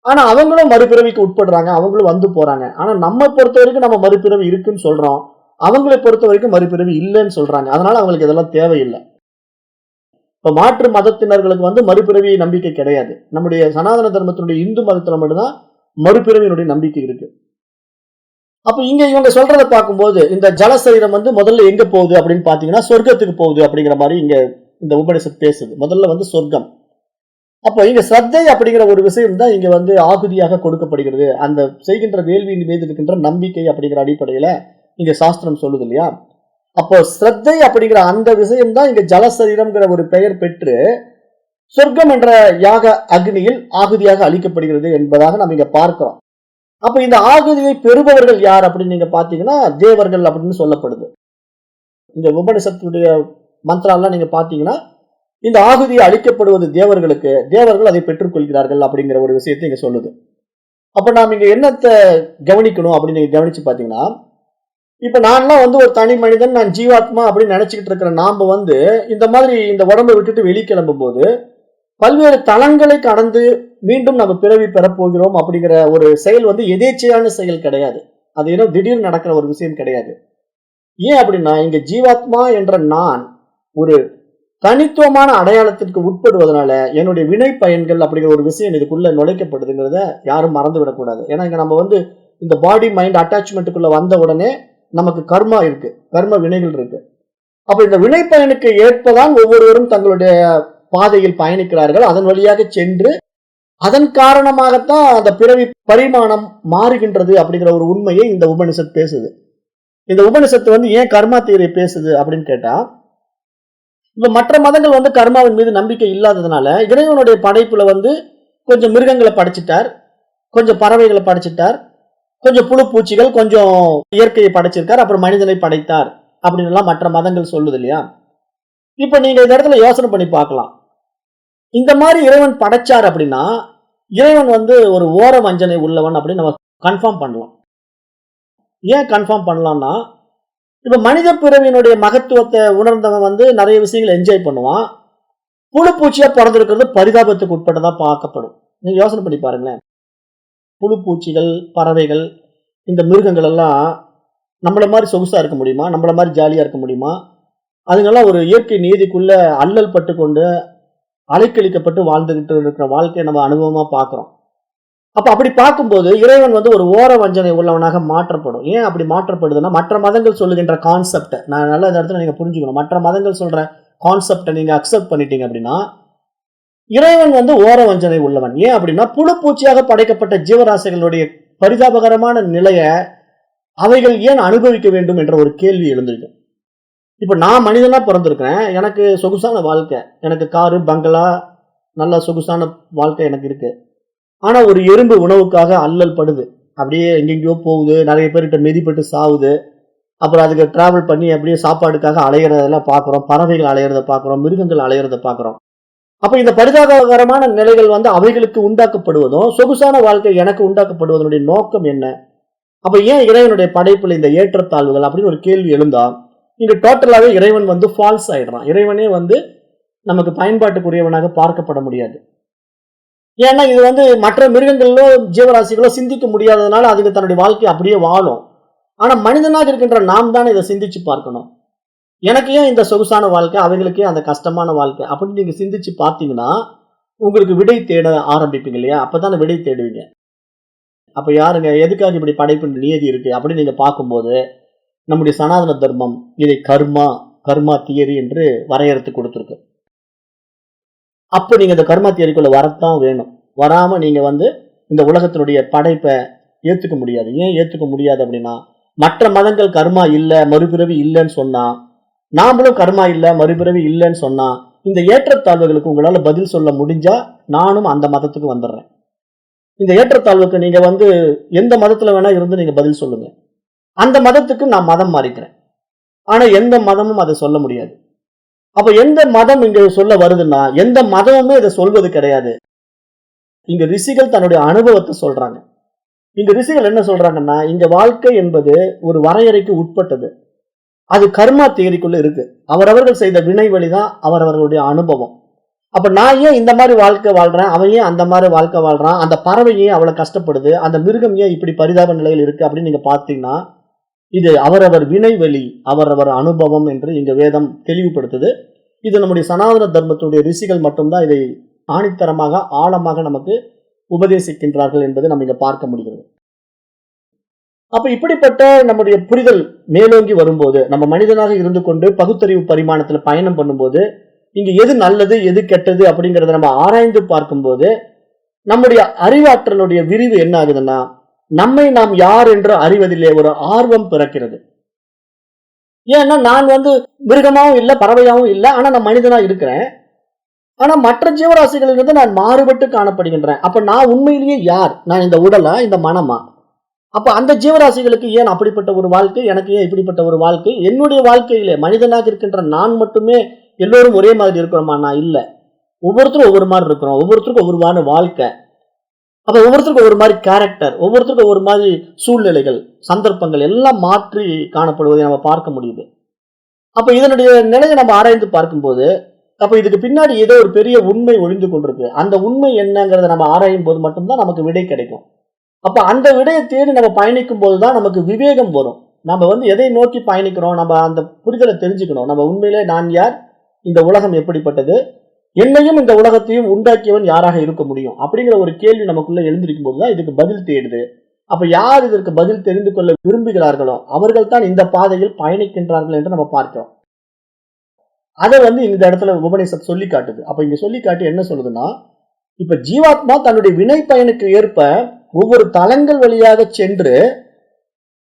ஆனா அவங்களும் மறுபிறவிக்கு உட்படுறாங்க, அவங்களும் வந்து போறாங்க. ஆனா நம்ம பொறுத்த வரைக்கும் நம்ம மறுபிறவி இருக்குன்னு சொல்றோம், அவங்களை பொறுத்த வரைக்கும் மறுபிறவி இல்லைன்னு சொல்றாங்க. அதனால அவங்களுக்கு இதெல்லாம் தேவையில்லை. இப்ப மாற்று மதத்தினர்களுக்கு வந்து மறுபிறவி நம்பிக்கை கிடையாது. நம்முடைய சனாதன தர்மத்தினுடைய இந்து மதத்துல மட்டும்தான் மறுபிறவியினுடைய நம்பிக்கை இருக்கு. அப்ப இங்க இவங்க சொல்றதை பார்க்கும்போது இந்த ஜலசரீரம் வந்து முதல்ல எங்க போகுது அப்படின்னு பாத்தீங்கன்னா சொர்க்கத்துக்கு போகுது அப்படிங்கிற மாதிரி இங்க இந்த உபநிஷத் பேசுது. முதல்ல வந்து சொர்க்கம். அப்ப இங்க ஸ்ரத்தை அப்படிங்கிற ஒரு விஷயம் தான் இங்க வந்து ஆகுதியாக கொடுக்கப்படுகிறது. அந்த செய்கின்ற வேள்வியின் மீது இருக்கின்ற நம்பிக்கை அப்படிங்கிற அடிப்படையில இங்க சாஸ்திரம் சொல்லுது இல்லையா. அப்போ ஸ்ரத்தை அப்படிங்கிற அந்த விஷயம் தான் இங்க ஜலசரீரம்ங்கிற ஒரு பெயர் பெற்று சொர்க்கம் என்ற யாக அக்னியில் ஆகுதியாக அளிக்கப்படுகிறது என்பதாக நம்ம இங்க பார்க்கிறோம். அப்ப இந்த ஆகுதியை பெறுபவர்கள் யார் அப்படின்னு நீங்க பாத்தீங்கன்னா தேவர்கள் அப்படின்னு சொல்லப்படுது. இந்த உபனிஷத்துடைய மந்திராலாம் நீங்க பாத்தீங்கன்னா இந்த ஆகுதியை அளிக்கப்படுவது தேவர்களுக்கு, தேவர்கள் அதை பெற்றுக் கொள்கிறார்கள் அப்படிங்கிற ஒரு விஷயத்தை இங்க சொல்லுது. அப்ப நாம் இங்க என்னத்தை கவனிக்கணும் அப்படின்னு நீங்க கவனிச்சு பாத்தீங்கன்னா, இப்ப நான்லாம் ஒரு தனி மனிதன், நான் ஜீவாத்மா அப்படின்னு நினைச்சுக்கிட்டு இருக்கிற நாம இந்த மாதிரி இந்த உடம்பை விட்டுட்டு வெளிக்கிளம்பும் போது பல்வேறு தளங்களை கடந்து மீண்டும் நம்ம பிறவி பெறப்போகிறோம் அப்படிங்கிற ஒரு செயல் எதேச்சையான செயல் கிடையாது. அது ஏதோ திடீர்னு நடக்கிற ஒரு விஷயம் கிடையாது. ஏன் அப்படின்னா இங்க ஜீவாத்மா என்ற நான் ஒரு தனித்துவமான அடையாளத்திற்கு உட்படுவதனால என்னுடைய வினை பயன்கள் அப்படிங்கிற ஒரு விஷயம் இதுக்குள்ள நுழைக்கப்படுதுங்கிறத யாரும் மறந்து விடக்கூடாது. ஏன்னா இங்க நம்ம இந்த பாடி மைண்ட் அட்டாச்மெண்ட்டுக்குள்ள வந்த உடனே நமக்கு கர்மா இருக்கு, கர்ம வினைகள் இருக்கு. அப்ப இந்த வினை பயனுக்கு ஏற்பதான் ஒவ்வொருவரும் தங்களுடைய பாதையில் பயணிக்கிறார்கள். அதன் வழியாக சென்று அதன் காரணமாகத்தான் அந்த பிறவி பரிமாணம் மாறுகின்றது அப்படிங்கிற ஒரு உண்மையை இந்த உபனிஷத் பேசுது. இந்த உபனிஷத்து ஏன் கர்மா தியரி பேசுது அப்படின்னு கேட்டா, இப்ப மற்ற மதங்கள் கர்மாவின் மீது நம்பிக்கை இல்லாததுனால இறைவனுடைய படைப்புல கொஞ்சம் மிருகங்களை படைச்சிட்டார், கொஞ்சம் பறவைகளை படைச்சிட்டார், கொஞ்சம் புழு பூச்சிகள், கொஞ்சம் இயற்கையை படைச்சிருக்கார், அப்புறம் மனிதனை படைத்தார் அப்படின்னு எல்லாம் மற்ற மதங்கள் சொல்லுது இல்லையா. இப்ப நீங்க இந்த இடத்துல யோசனை பண்ணி பார்க்கலாம். இந்த மாதிரி இறைவன் படைச்சார் அப்படின்னா இறைவன் ஒரு ஓர வஞ்சனை உள்ளவன் அப்படின்னு நம்ம கன்ஃபார்ம் பண்ணலாம். ஏன் கன்ஃபார்ம் பண்ணலாம்னா, இப்ப மனித பிறவியினுடைய மகத்துவத்தை உணர்ந்தவன் நிறைய விஷயங்களை என்ஜாய் பண்ணுவான். புழு பூச்சியா பிறந்திருக்கிறது பரிதாபத்துக்கு உட்பட்டதா பார்க்கப்படும். நீங்க யோசனை பண்ணி பாருங்களேன். புழு பூச்சிகள், பறவைகள், இந்த மிருகங்கள் எல்லாம் நம்மள மாதிரி சொகுசா இருக்க முடியுமா? நம்மள மாதிரி ஜாலியா இருக்க முடியுமா? அதுங்கெல்லாம் ஒரு இயற்கை நீதிக்குள்ள அல்லல் பட்டு கொண்டு அலைக்கழிக்கப்பட்டு வாழ்ந்துகிட்டு இருக்கிற வாழ்க்கையை நம்ம அனுபவமா பார்க்கிறோம். அப்ப அப்படி பார்க்கும்போது இறைவன் ஒரு ஓர வஞ்சனை உள்ளவனாக மாற்றப்படும். ஏன் அப்படி மாற்றப்படுதுன்னா, மற்ற மதங்கள் சொல்லுகின்ற கான்செப்டை நான் நல்ல இந்த இடத்துல நீங்க புரிஞ்சுக்கணும். மற்ற மதங்கள் சொல்ற கான்செப்டை நீங்க அக்செப்ட் பண்ணிட்டீங்க அப்படின்னா இறைவன் ஓர வஞ்சனை உள்ளவன். ஏன் அப்படின்னா புழு பூச்சியாக படைக்கப்பட்ட ஜீவராசிகளுடைய பரிதாபகரமான நிலைய அவைகள் ஏன் அனுபவிக்க வேண்டும் என்ற ஒரு கேள்வி எழுந்திருக்கும். இப்ப நான் மனிதனா பிறந்திருக்கிறேன், எனக்கு சொகுசான வாழ்க்கை, எனக்கு காரு பங்களா நல்ல சொகுசான வாழ்க்கை எனக்கு இருக்கு. ஆனா ஒரு எறும்பு உணவுக்காக அல்லல் படுது, அப்படியே எங்கெங்கயோ போகுது, நிறைய பேர்கிட்ட மிதிப்பட்டு சாவுது, அப்புறம் அதுக்கு டிராவல் பண்ணி அப்படியே சாப்பாடுக்காக அலையிறதெல்லாம் பாக்குறோம், பறவைகள் அலையிறத பாக்குறோம், மிருகங்கள் அலையிறத பாக்குறோம். அப்ப இந்த பரிதாபகரமான நிலைகள் அவைகளுக்கு உண்டாக்கப்படுவதும் சொகுசான வாழ்க்கை எனக்கு உண்டாக்கப்படுவதனுடைய நோக்கம் என்ன? அப்ப ஏன் இறைவனுடைய படைப்புல இந்த ஏற்றத்தாழ்வுகள் அப்படின்னு ஒரு கேள்வி எழுந்தா இங்க டோட்டலாவே இறைவன் ஃபால்ஸ் ஆயிடுறான். இறைவனே நமக்கு பயன்பாட்டுக்குரியவனாக பார்க்கப்பட முடியாது. ஏன்னா இது மற்ற மிருகங்களோ ஜீவராசிகளோ சிந்திக்க முடியாததுனால அதுக்கு தன்னுடைய வாழ்க்கையை அப்படியே வாழும். ஆனா மனிதனாக இருக்கின்ற நாம் தானே இதை சிந்திச்சு பார்க்கணும். எனக்கு ஏன் இந்த சொகுசான வாழ்க்கை, அவைகளுக்கே அந்த கஷ்டமான வாழ்க்கை அப்படின்னு நீங்க சிந்திச்சு பார்த்தீங்கன்னா உங்களுக்கு விடை தேட ஆரம்பிப்பீங்க இல்லையா? அப்பதானே விடை தேடுவீங்க. அப்ப யாருங்க எதுக்காக இப்படி படைப்பு நியதி இருக்கு அப்படின்னு நீங்க பார்க்கும்போது நம்முடைய சனாதன தர்மம் இதை கர்மா தியரி என்று வரையறுத்து கொடுத்திருக்கு. அப்ப நீங்க இந்த கர்மா தியரிக்குள்ள வரத்தான் வேணும். வராம நீங்க இந்த உலகத்தினுடைய படைப்பை ஏத்துக்க முடியாது. ஏன் ஏத்துக்க முடியாது அப்படின்னா, மற்ற மதங்கள் கர்மா இல்ல, மறுபிறவி இல்லைன்னு சொன்னா, நாமளும் கர்மா இல்ல, மறுபிறவி இல்லைன்னு சொன்னா, இந்த ஏற்றத்தாழ்வுகளுக்கு உங்களால பதில் சொல்ல முடிஞ்சா நானும் அந்த மதத்துக்கு வந்துடுறேன். இந்த ஏற்றத்தாழ்வுக்கு நீங்க எந்த மதத்துல வேணா இருந்து நீங்க பதில் சொல்லுங்க. அந்த மதத்துக்கு நான் மதம் மாறிக்கிறேன். ஆனா எந்த மதமும் அதை சொல்ல முடியாது. அப்ப எந்த மதம் இங்க சொல்ல வருதுன்னா, எந்த மதமுமே இதை சொல்வது கிடையாது. இங்க ரிஷிகள் தன்னுடைய அனுபவத்தை சொல்றாங்க. இங்க ரிஷிகள் என்ன சொல்றாங்கன்னா, இங்க வாழ்க்கை என்பது ஒரு வரையறைக்கு உட்பட்டது. அது கர்மா தியரிக்குள்ள இருக்கு. அவரவர்கள் செய்த வினை வழிதான் அவரவர்களுடைய அனுபவம். அப்ப நான் ஏன் இந்த மாதிரி வாழ்க்கை வாழ்றேன், அவன் ஏன் அந்த மாதிரி வாழ்க்கை வாழ்றான், அந்த பறவை ஏன் அவ்வளவு கஷ்டப்படுது, அந்த மிருகம் ஏன் இப்படி பரிதாப நிலையில் இருக்கு அப்படின்னு நீங்க பாத்தீங்கன்னா, இது அவரவர் வினைவெளி, அவரவர் அனுபவம் என்று இங்க வேதம் தெளிவுபடுத்துது. இது நம்முடைய சனாதன தர்மத்துடைய ரிஷிகள் மட்டும்தான் இதை ஆணித்தரமாக ஆழமாக நமக்கு உபதேசிக்கின்றார்கள் என்பதை நம்ம இங்க பார்க்க முடிகிறது. அப்ப இப்படிப்பட்ட நம்முடைய புரிதல் மேலோங்கி வரும்போது, நம்ம மனிதனாக இருந்து கொண்டு பகுத்தறிவு பரிமாணத்துல பயணம் பண்ணும்போது, இங்க எது நல்லது எது கெட்டது அப்படிங்கறத நம்ம ஆராய்ந்து பார்க்கும்போது நம்முடைய அறிவாற்றலுடைய விரிவு என்ன ஆகுதுன்னா, நம்மை நாம் யார் என்று அறிவதிலே ஒரு ஆர்வம் பிறக்கிறது. ஏன்னா நான் மிருகமாவும் இல்ல, பறவையாவும் இல்ல, ஆனா நான் மனிதனா இருக்கிறேன். ஆனா மற்ற ஜீவராசிகளிலிருந்து நான் மாறுபட்டு காணப்படுகின்றேன். அப்ப நான் உண்மையிலேயே யார்? நான் இந்த உடலா, இந்த மனமா? அப்ப அந்த ஜீவராசிகளுக்கு ஏன் அப்படிப்பட்ட ஒரு வாழ்க்கை, எனக்கு ஏன் இப்படிப்பட்ட ஒரு வாழ்க்கை? என்னுடைய வாழ்க்கையிலே மனிதனாக இருக்கின்ற நான் மட்டுமே எல்லோரும் ஒரே மாதிரி இருக்கிறோமா? நான் இல்ல. ஒவ்வொருத்தரும் ஒவ்வொரு மாதிரி இருக்கிறோம். ஒவ்வொருத்தருக்கும் ஒவ்வொரு மாதிரி வாழ்க்கை. அப்ப ஒவ்வொருத்தருக்கும் ஒவ்வொரு மாதிரி கேரக்டர், ஒவ்வொருத்தருக்கும் ஒவ்வொரு மாதிரி சூழ்நிலைகள், சந்தர்ப்பங்கள் எல்லாம் மாற்றி காணப்படுவதை நம்ம பார்க்க முடியுது. அப்ப இதனுடைய நிலையை நம்ம ஆராய்ந்து பார்க்கும்போது, அப்ப இதுக்கு பின்னாடி ஏதோ ஒரு பெரிய உண்மை ஒளிந்து கொண்டிருக்கு. அந்த உண்மை என்னங்கிறத நம்ம ஆராயும் போது மட்டும்தான் நமக்கு விடை கிடைக்கும். அப்ப அந்த விடையை தேடி நம்ம பயணிக்கும் போதுதான் நமக்கு விவேகம் வரும். நம்ம எதை நோக்கி பயணிக்கிறோம், நம்ம அந்த புரிதலை தெரிஞ்சுக்கணும். நம்ம உண்மையிலே நான் யார், இந்த உலகம் எப்படிப்பட்டது, என்னையும் இந்த உலகத்தையும் உண்டாக்கியவன் யாராக இருக்க முடியும் அப்படிங்கிற ஒரு கேள்வி நமக்குள்ள எழுந்திருக்கும் போதுதான் இதுக்கு பதில் தேடுது. அப்ப யார் இதற்கு பதில் தெரிந்து கொள்ள விரும்புகிறார்களோ அவர்கள் தான் இந்த பாதையில் பயணிக்கின்றார்கள் என்று நம்ம பார்க்கிறோம். அதை இந்த இடத்துல உபநிஷத் சொல்லி காட்டுது. அப்ப இங்க சொல்லி காட்டி என்ன சொல்லுதுன்னா, இப்ப ஜீவாத்மா தன்னுடைய வினை பயனுக்கு ஏற்ப ஒவ்வொரு தலங்கள் வழியாக சென்று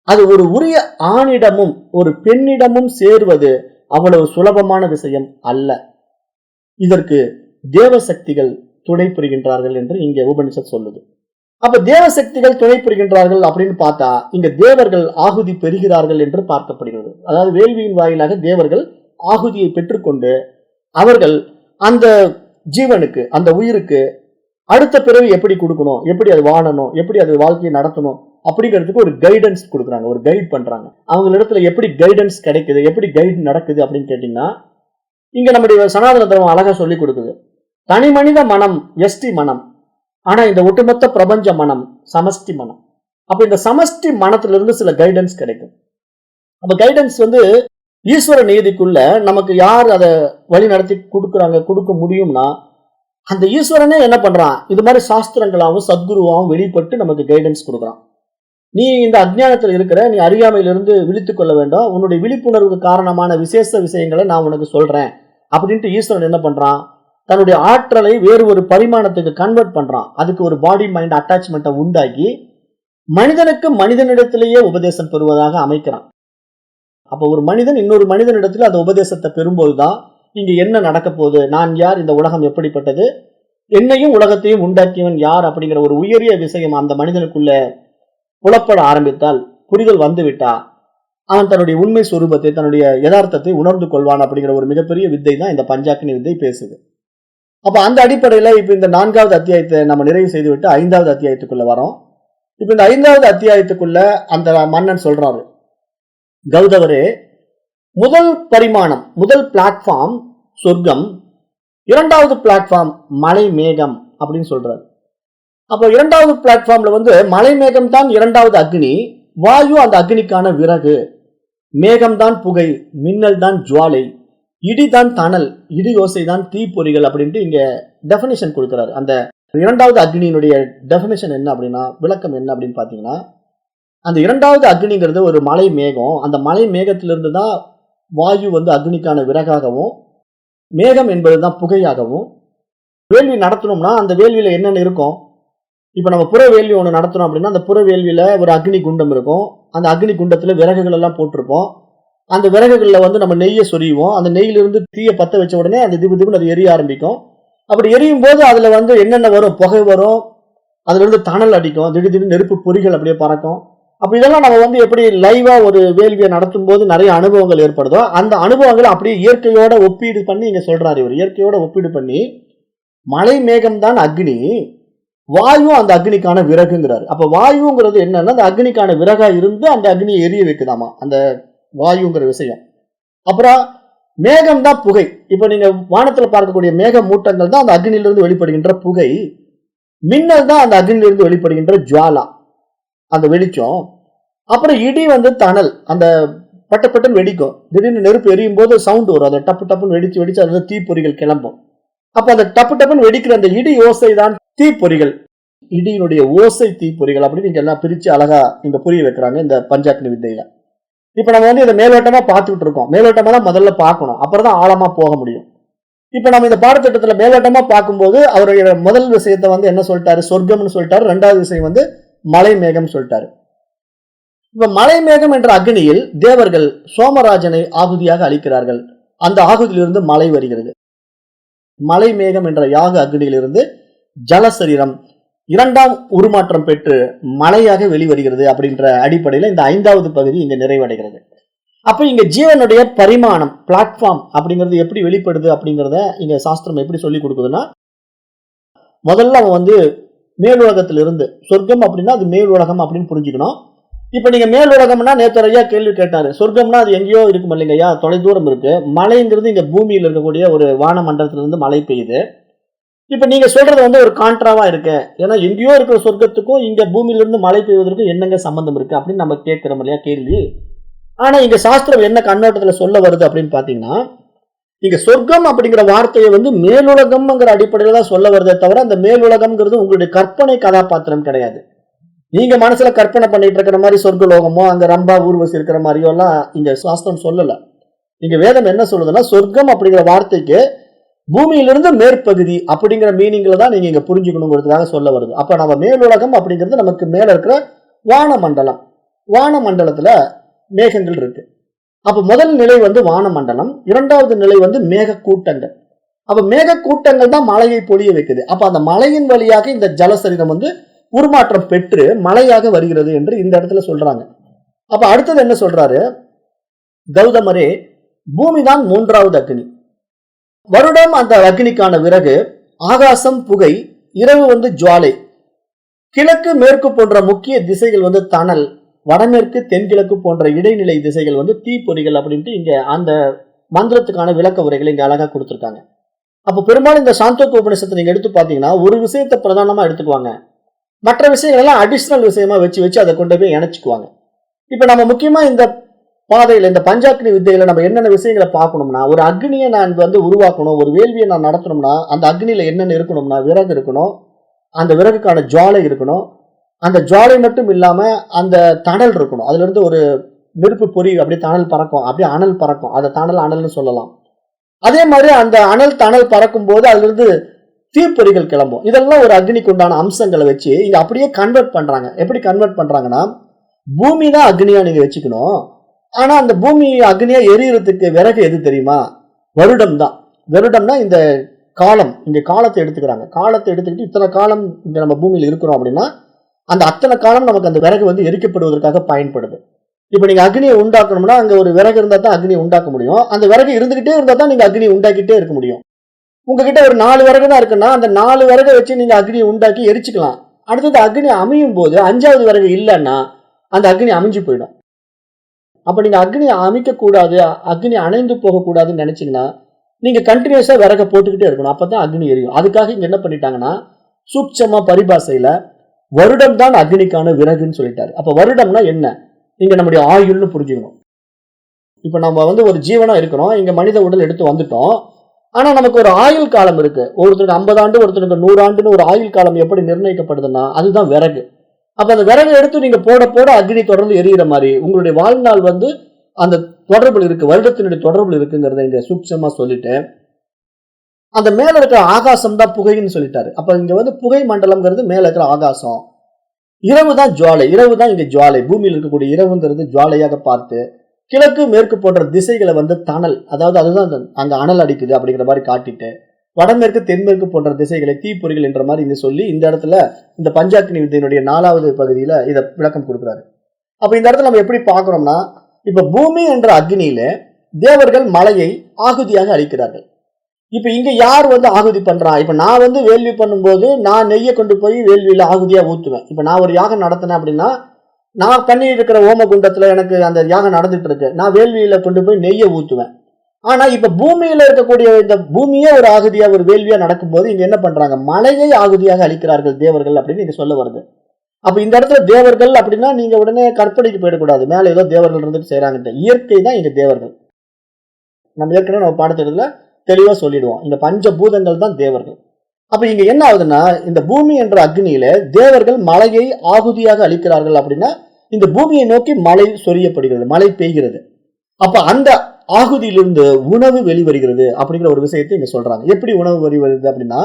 அது ஒரு உரிய ஆணிடமும் ஒரு பெண்ணிடமும் சேர்வது அவ்வளவு சுலபமான விஷயம் அல்ல. இதற்கு தேவசக்திகள் துணை புரிகின்றார்கள் என்று இங்க உபநிஷத் சொல்லுது. அப்ப தேவசக்திகள் துணை புரிகின்றார்கள் அப்படின்னு பார்த்தா இங்க தேவர்கள் ஆகுதி பெறுகிறார்கள் என்று பார்க்கப்படுகிறது. அதாவது வேள்வியின் வாயிலாக தேவர்கள் ஆகுதியை பெற்றுக்கொண்டு அவர்கள் அந்த ஜீவனுக்கு, அந்த உயிருக்கு அடுத்த பிறவி எப்படி கொடுக்கணும், எப்படி அது வாழணும், எப்படி அது வாழ்க்கையை நடத்தணும் அப்படிங்கிறதுக்கு ஒரு கைடன்ஸ் கொடுக்குறாங்க, ஒரு கைட் பண்றாங்க. அவங்க இடத்துல எப்படி கைடன்ஸ் கிடைக்குது, எப்படி கைட் நடக்குது அப்படின்னு கேட்டீங்கன்னா, இங்க நம்முடைய சனாதன தர்மம் அழகா சொல்லி கொடுக்குது. தனி மனித மனம் எஸ்டி மனம், ஆனா இந்த ஒட்டுமொத்த பிரபஞ்ச மனம் சமஷ்டி மனம். அப்ப இந்த சமஷ்டி மனத்திலிருந்து சில கைடன்ஸ் கிடைக்கும். அப்ப கைடன்ஸ் ஈஸ்வர நீதிக்குள்ள நமக்கு யார் அதை வழி நடத்தி கொடுக்க முடியும்னா, அந்த ஈஸ்வரனே என்ன பண்றான், இது மாதிரி சாஸ்திரங்களாகவும் சத்குருவாகவும் வெளிப்பட்டு நமக்கு கைடன்ஸ் கொடுக்குறான். நீ இந்த அஜ்ஞானத்தில் இருக்கிற, நீ அறியாமையிலிருந்து விழித்துக் கொள்ள வேண்டும், உன்னுடைய விழிப்புணர்வுக்கு காரணமான விசேஷ விஷயங்களை நான் உனக்கு சொல்றேன் அப்படின்ட்டு ஈஸ்வரன் என்ன பண்றான், தன்னுடைய ஆற்றலை வேறு ஒரு பரிமாணத்துக்கு கன்வெர்ட் பண்றான். அதுக்கு ஒரு பாடி மைண்ட் அட்டாச்மெண்ட்டை உண்டாக்கி மனிதனுக்கு மனிதனிடத்திலேயே உபதேசம் பெறுவதாக அமைக்கிறான். அப்ப ஒரு மனிதன் இன்னொரு மனிதனிடத்துல அந்த உபதேசத்தை பெறும்போதுதான் இங்க என்ன நடக்க போகுது, நான் யார், இந்த உலகம் எப்படிப்பட்டது, என்னையும் உலகத்தையும் உண்டாக்கியவன் யார் அப்படிங்கிற ஒரு உயரிய விஷயம் அந்த மனிதனுக்குள்ள புலப்பட ஆரம்பித்தால், புரிதல் வந்துவிட்டா அவன் தன்னுடைய உண்மை சொரூபத்தை, தன்னுடைய யதார்த்தத்தை உணர்ந்து கொள்வான் அப்படிங்கிற ஒரு மிகப்பெரிய வித்தை தான் இந்த பஞ்சாக்னி வித்தை பேசுது. அப்ப அந்த அடிப்படையில இப்ப இந்த 4வது அத்தியாயத்தை நம்ம நிறைவு செய்துவிட்டு 5வது அத்தியாயத்துக்குள்ள வரோம். இப்ப இந்த 5வது அத்தியாயத்துக்குள்ள அந்த மன்னன் சொல்றாரு, கௌதவரே, முதல் பரிமாணம், முதல் பிளாட்ஃபார்ம் சொர்க்கம், 2வது பிளாட்ஃபார்ம் மலை மேகம் அப்படின்னு சொல்றாரு. அப்ப 2வது பிளாட்ஃபார்ம்ல மலை மேகம் தான் 2வது அக்னி, வாயு அந்த அக்னிக்கான விறகு, மேகம் தான் புகை, மின்னல் தான் ஜுவாலை, இடி தான் தணல், இடி யோசை தான் தீப்பொறிகள் அப்படின்ட்டு இங்க டெபினிஷன் கொடுக்கிறாரு. அந்த 2வது அக்னியினுடைய டெபினிஷன் என்ன அப்படின்னா, விளக்கம் என்ன அப்படின்னு பாத்தீங்கன்னா, அந்த 2வது அக்னிங்கிறது ஒரு மலை மேகம். அந்த மலை மேகத்திலிருந்து தான் வாயு அக்னிக்கான விறகாகவும், மேகம் என்பதுதான் புகையாகவும். வேள்வி நடத்தணும்னா அந்த வேள்வியில என்னென்ன இருக்கும், இப்ப நம்ம புற வேள்வி ஒண்ணு நடத்தணும் அப்படின்னா அந்த புற வேள்வியில ஒரு அக்னி குண்டம் இருக்கும். அந்த அக்னி குண்டத்துல விறகுகள் எல்லாம் போட்டிருப்போம். அந்த விறகுகள்ல நம்ம நெய்யை சொரிவோம். அந்த நெய்யிலிருந்து தீயை பத்த வச்ச உடனே அந்த திபு அது எரிய ஆரம்பிக்கும். அப்படி எரியும் போது அதுல என்னென்ன வரும், புகை வரும், அதுல இருந்து தணல் அடிக்கும், திடீர்னு நெருப்பு பொறிகள் அப்படியே பறக்கும். அப்ப இதெல்லாம் நம்ம எப்படி லைவா ஒரு வேள்வியை நடத்தும் போது நிறைய அனுபவங்கள் ஏற்படுதோ, அந்த அனுபவங்களை அப்படியே இயற்கையோட ஒப்பீடு பண்ணி இங்க சொல்றாரு இவர். இயற்கையோட ஒப்பீடு பண்ணி மலை மேகம் தான் அக்னி, வாயு அந்த அக்னிக்கான விறகுங்கிறாரு. அப்ப வாயுங்கிறது என்னன்னா, அந்த அக்னிக்கான விறகா இருந்து அந்த அக்னியை எரிய வைக்குதாமா அந்த வாயுங்கிற விஷயம். அப்புறம் மேகம் தான் புகை. இப்ப நீங்க வானத்துல பார்க்கக்கூடிய மேக மூட்டங்கள் தான் அந்த அக்னியிலிருந்து வெளிப்படுகின்ற புகை, மின்னல் தான் அந்த அக்னியிலிருந்து வெளிப்படுகின்ற ஜுவாலா, அந்த வெளிச்சம். அப்புறம் இடி தணல், அந்த பட்டப்பட்டன் வெடிக்கும், திடீர்னு நெருப்பு எரியும் போது சவுண்ட் வரும், அந்த டப்பு டப்புன்னு வெடிச்சு வெடிச்சு அதுல தீப்பொறிகள் கிளம்பும். அப்ப அந்த டப்பு டப்புன்னு வெடிக்கிற அந்த இடி ஓசை தான் தீப்பொறிகள், இடியினுடைய ஓசை தீப்பொறிகள் அப்படின்னு நீங்க எல்லாம் பிரிச்சு அழகா இங்க புரிய வைக்கிறாங்க இந்த பஞ்சாக்னி வித்தையில. இப்ப நம்ம இதை மேலோட்டமா பார்த்துக்கிட்டு இருக்கோம். மேலோட்டமா தான் முதல்ல பார்க்கணும், அப்புறம் தான் ஆழமா போக முடியும். இப்ப நம்ம இந்த பாடத்திட்டத்துல மேலோட்டமா பார்க்கும்போது அவருடைய முதல் விஷயத்தை என்ன சொல்லிட்டாரு, சொர்க்கம்னு சொல்லிட்டாரு. 2வது விஷயம் மலை மேகம் சொல்லிட்டாரு. இப்ப மலை மேகம் என்ற அக்னியில் தேவர்கள் சோமராஜனை ஆகுதியாக அளிக்கிறார்கள். அந்த ஆகுதியிலிருந்து மழை வருகிறது. மலை மேகம் என்ற யாக அக்னியிலிருந்து ஜலசரீரம் இரண்டாம் உருமாற்றம் பெற்று மலையாக வெளிவருகிறது அப்படின்ற அடிப்படையில் இந்த 5வது பகுதி இங்க நிறைவடைகிறது. அப்ப இங்க ஜீவனுடைய பரிமாணம் பிளாட்ஃபார்ம் அப்படிங்கிறது எப்படி வெளிப்படுது அப்படிங்கிறத இங்க சாஸ்திரம் எப்படி சொல்லி கொடுக்குதுன்னா, முதல்ல அவன் மேல் உலகத்திலிருந்து, சொர்க்கம் அப்படின்னா அது மேல் உலகம் அப்படின்னு புரிஞ்சுக்கணும். இப்ப நீங்க மேல் உலகம்னா நேற்று ஐயா கேள்வி கேட்டாரு, சொர்க்கம்னா அது எங்கேயோ இருக்கும் இல்லைங்கய்யா, தொலைதூரம் இருக்கு. மலைங்கிறது இங்க பூமியில் இருக்கக்கூடிய ஒரு வான மண்டலத்திலிருந்து மழை பெய்யுது. இப்ப நீங்க சொல்றது ஒரு கான்ட்ராவா இருக்கு. ஏன்னா எங்கேயோ இருக்கிற சொர்க்கத்துக்கும் இங்க பூமியிலிருந்து மழை பெய்வதற்கும் என்னங்க சம்பந்தம் இருக்கு அப்படின்னு நம்ம கேட்கிறோம் இல்லையா கேள்வி. ஆனா இங்க சாஸ்திரம் என்ன கண்ணோட்டத்துல சொல்ல வருது அப்படின்னு பாத்தீங்கன்னா, இங்க சொர்க்கம் அப்படிங்கிற வார்த்தையை மேலுலகம்ங்கிற அடிப்படையில தான் சொல்ல வருதே தவிர, அந்த மேலுலகம்ங்கிறது உங்களுடைய கற்பனை கதாபாத்திரம் கிடையாது. நீங்க மனசுல கற்பனை பண்ணிட்டு இருக்கிற மாதிரி சொர்க்கலோகமோ அங்க ரம்பா ஊர்வசி இருக்கிற மாதிரியோ எல்லாம் இங்க சாஸ்திரம் சொல்லல. இங்க வேதம் என்ன சொல்லுதுன்னா, சொர்க்கம் அப்படிங்கிற வார்த்தைக்கு பூமியிலிருந்து மேற்பகுதி அப்படிங்கிற மீனிங்ல தான் நீங்க இங்க புரிஞ்சுக்கணுங்கிறதுக்காக சொல்ல வருது. அப்ப நம்ம மேலுலகம் அப்படிங்கிறது நமக்கு மேல இருக்கிற வானமண்டலம். வானமண்டலத்துல மேகங்கள் இருக்கு. அப்ப முதல் நிலை வானமண்டலம், இரண்டாவது நிலை மேக கூட்டங்கள். அப்ப மேக கூட்டங்கள் தான் மழையை பொழிய வைக்குது. அப்ப அந்த மழையின் வழியாக இந்த ஜலசரீரம் உருமாற்றம் பெற்று மழையாக வருகிறது என்று இந்த இடத்துல சொல்றாங்க. அப்ப அடுத்தது என்ன சொல்றாரு கௌதமரே, பூமி தான் 3வது அக்னி. வருடம் அந்த அக்னிக்கான விறகு, ஆகாசம் புகை, இரவு ஜுவாலை, கிழக்கு மேற்கு போன்ற முக்கிய திசைகள் தணல், வடமேற்கு தென்கிழக்கு போன்ற இடைநிலை திசைகள் தீப்பொறிகள் அப்படின்ட்டு இங்க அந்த மந்திரத்துக்கான விளக்க உரைகளை இங்க அழகா கொடுத்திருக்காங்க. அப்ப பெரும்பாலும் இந்த சாந்தோக்கிய உபநிஷத்தை நீங்க எடுத்து பாத்தீங்கன்னா ஒரு விஷயத்தை பிரதானமா எடுத்துக்குவாங்க, மற்ற விஷயங்கள் எல்லாம் அடிஷனல் விஷயமா வச்சு அதை கொண்டு போய் இணைச்சுக்குவாங்க. இப்ப நம்ம முக்கியமா இந்த பாதையில இந்த பஞ்சாக்னி வித்தையில நம்ம என்னென்ன விஷயங்களை பார்க்கணும்னா, ஒரு அக்னியை நான் உருவாக்கணும், ஒரு வேள்வியை நான் நடத்தணும்னா அந்த அக்னியில என்னென்ன இருக்கணும்னா, விறகு இருக்கணும், அந்த விறகுக்கான ஜுவாலை இருக்கணும், அந்த ஜுவாலை மட்டும் இல்லாம அந்த தணல் இருக்கணும், அதுல இருந்து ஒரு நெருப்பு பொறி அப்படியே தணல் பறக்கும், அப்படியே அனல் பறக்கும், அதை அனல்னு சொல்லலாம். அதே மாதிரி அந்த அனல் தணல் பறக்கும் போது அதுல இருந்து தீப்பொறிகள் கிளம்பும். இதெல்லாம் ஒரு அக்னிக்கு உண்டான அம்சங்களை வச்சு இங்க அப்படியே கன்வெர்ட் பண்றாங்க. எப்படி கன்வெர்ட் பண்றாங்கன்னா, பூமி தான் அக்னியா நீங்க வச்சுக்கணும், ஆனா அந்த பூமி அக்னியா எரியறதுக்கு விறகு எது தெரியுமா? வருடம் தான். வருடம்னா இந்த காலம், இங்க காலத்தை எடுத்துக்கிறாங்க. காலத்தை எடுத்துக்கிட்டு இத்தனை காலம் இங்க நம்ம பூமியில் இருக்கிறோம் அப்படின்னா அந்த அத்தனை காலம் நமக்கு அந்த விறகு எரிக்கப்படுவதற்காக பயன்படுது. இப்ப நீங்க அக்னியை உண்டாக்கணும்னா அங்க ஒரு விறகு இருந்தா தான் அக்னியை உண்டாக்க முடியும். அந்த விறகு இருந்துகிட்டே இருந்தா தான் நீங்க அக்னியை உண்டாக்கிட்டே இருக்க முடியும். உங்ககிட்ட ஒரு 4 விறகு தான் இருக்குன்னா அந்த 4 விறகை வச்சு நீங்க அக்னியை உண்டாக்கி எரிச்சுக்கலாம். அடுத்தது அக்னி அமையும் போது 5வது விறகு இல்லைன்னா அந்த அக்னி அமைஞ்சு போயிடும். அப்ப நீங்க அக்னியை அமைக்க கூடாது, அக்னி அணைந்து போகக்கூடாதுன்னு நினைச்சீங்கன்னா நீங்க கண்டினியூஸா விறக போட்டுக்கிட்டே இருக்கணும், அப்பதான் அக்னி எரியும். அதுக்காக இங்க என்ன பண்ணிட்டாங்கன்னா சூட்சமா பரிபாசையில வருடம் தான் அக்னிக்கான விறகுன்னு சொல்லிட்டாரு. அப்ப வருடம்னா என்ன? இங்க நம்முடைய ஆயுள்னு புரிஞ்சுக்கணும். இப்ப நம்ம ஒரு ஜீவனா இருக்கிறோம், இங்க மனித உடல் எடுத்து வந்துட்டோம், ஆனா நமக்கு ஒரு ஆயுள் காலம் இருக்கு. ஒருத்தருக்கு 50 ஆண்டு, ஒருத்தருக்கு 100 ஆண்டுன்னு ஒரு ஆயுள் காலம் எப்படி நிர்ணயிக்கப்படுதுன்னா அதுதான் விறகு. அப்ப அந்த விறகு எடுத்து நீங்க போட போட அக்னி தொடர்ந்து எரியிற மாதிரி உங்களுடைய வாழ்நாள் அந்த தொடர்பு இருக்கு, வருடத்தினுடைய தொடர்பு இருக்குங்கிறத இங்க சூட்சமா சொல்லிட்டு அந்த மேல இருக்கிற ஆகாசம் தான் புகைன்னு சொல்லிட்டாரு. அப்ப இங்க புகை மண்டலம்ங்கிறது மேல இருக்கிற ஆகாசம், இரவு தான் ஜுவாலை, இரவு தான் இங்க ஜுவாலை, பூமியில் இருக்கக்கூடிய இரவுங்கிறது ஜுவாலையாக பார்த்து கிழக்கு மேற்கு போன்ற திசைகளை தணல், அதாவது அதுதான் அங்க அனல் அடிக்குது அப்படிங்கிற மாதிரி காட்டிட்டு வடமேற்கு தென்மேற்கு போன்ற திசைகளை தீப்பொறிகள் என்ற மாதிரி இங்க சொல்லி இந்த இடத்துல இந்த பஞ்சாக்னி வித்தையினுடைய 4வது பகுதியில இதை விளக்கம் கொடுக்குறாரு. அப்ப இந்த இடத்துல நம்ம எப்படி பார்க்கிறோம்னா, இப்ப பூமி என்ற அக்னியில தேவர்கள் மலையை ஆகுதியாக அளிக்கிறார்கள். இப்ப இங்க யார் ஆகுதி பண்றா? இப்ப நான் வேள்வி பண்ணும்போது நான் நெய்யை கொண்டு போய் வேள்வியில ஆகுதியா ஊத்துவேன். இப்ப நான் ஒரு யாகம் நடத்தினேன் அப்படின்னா நான் பண்ணிட்டு இருக்கிற ஓம குண்டத்துல எனக்கு அந்த யாகம் நடந்துட்டு இருக்கு, நான் வேள்வியில கொண்டு போய் நெய்யை ஊத்துவேன். ஆனா இப்ப பூமியில இருக்கக்கூடிய இந்த பூமியே ஒரு ஆகுதியா ஒரு வேள்வியா நடக்கும்போது இங்க என்ன பண்றாங்க? மலையை ஆகுதியாக அளிக்கிறார்கள் தேவர்கள் அப்படின்னு இங்க சொல்ல வருது. அப்ப இந்த இடத்துல தேவர்கள் அப்படின்னா நீங்க உடனே கற்பனைக்கு போயிடக்கூடாது, மேல ஏதோ தேவர்கள் இருந்துட்டு செய்யறாங்க. இயற்கை தான் இங்க தேவர்கள். நம்ம ஏற்கனவே நம்ம பாடத்திட்டத்துல தெளிவா சொல்லிடுவோம், இந்த பஞ்சபூதங்கள் தான் தேவர்கள். அப்ப இங்க என்ன ஆகுதுன்னா, இந்த பூமி என்ற அக்னியில தேவர்கள் மலையை ஆகுதியாக அளிக்கிறார்கள் அப்படின்னா இந்த பூமியை நோக்கி மழை சொரியப்படுகிறது, மழை பெய்கிறது. அப்ப அந்த ஆகுதியிலிருந்து உணவு வெளிவருகிறது அப்படிங்கிற ஒரு விஷயத்தை இங்க சொல்றாங்க. எப்படி உணவு வெளிவருது அப்படின்னா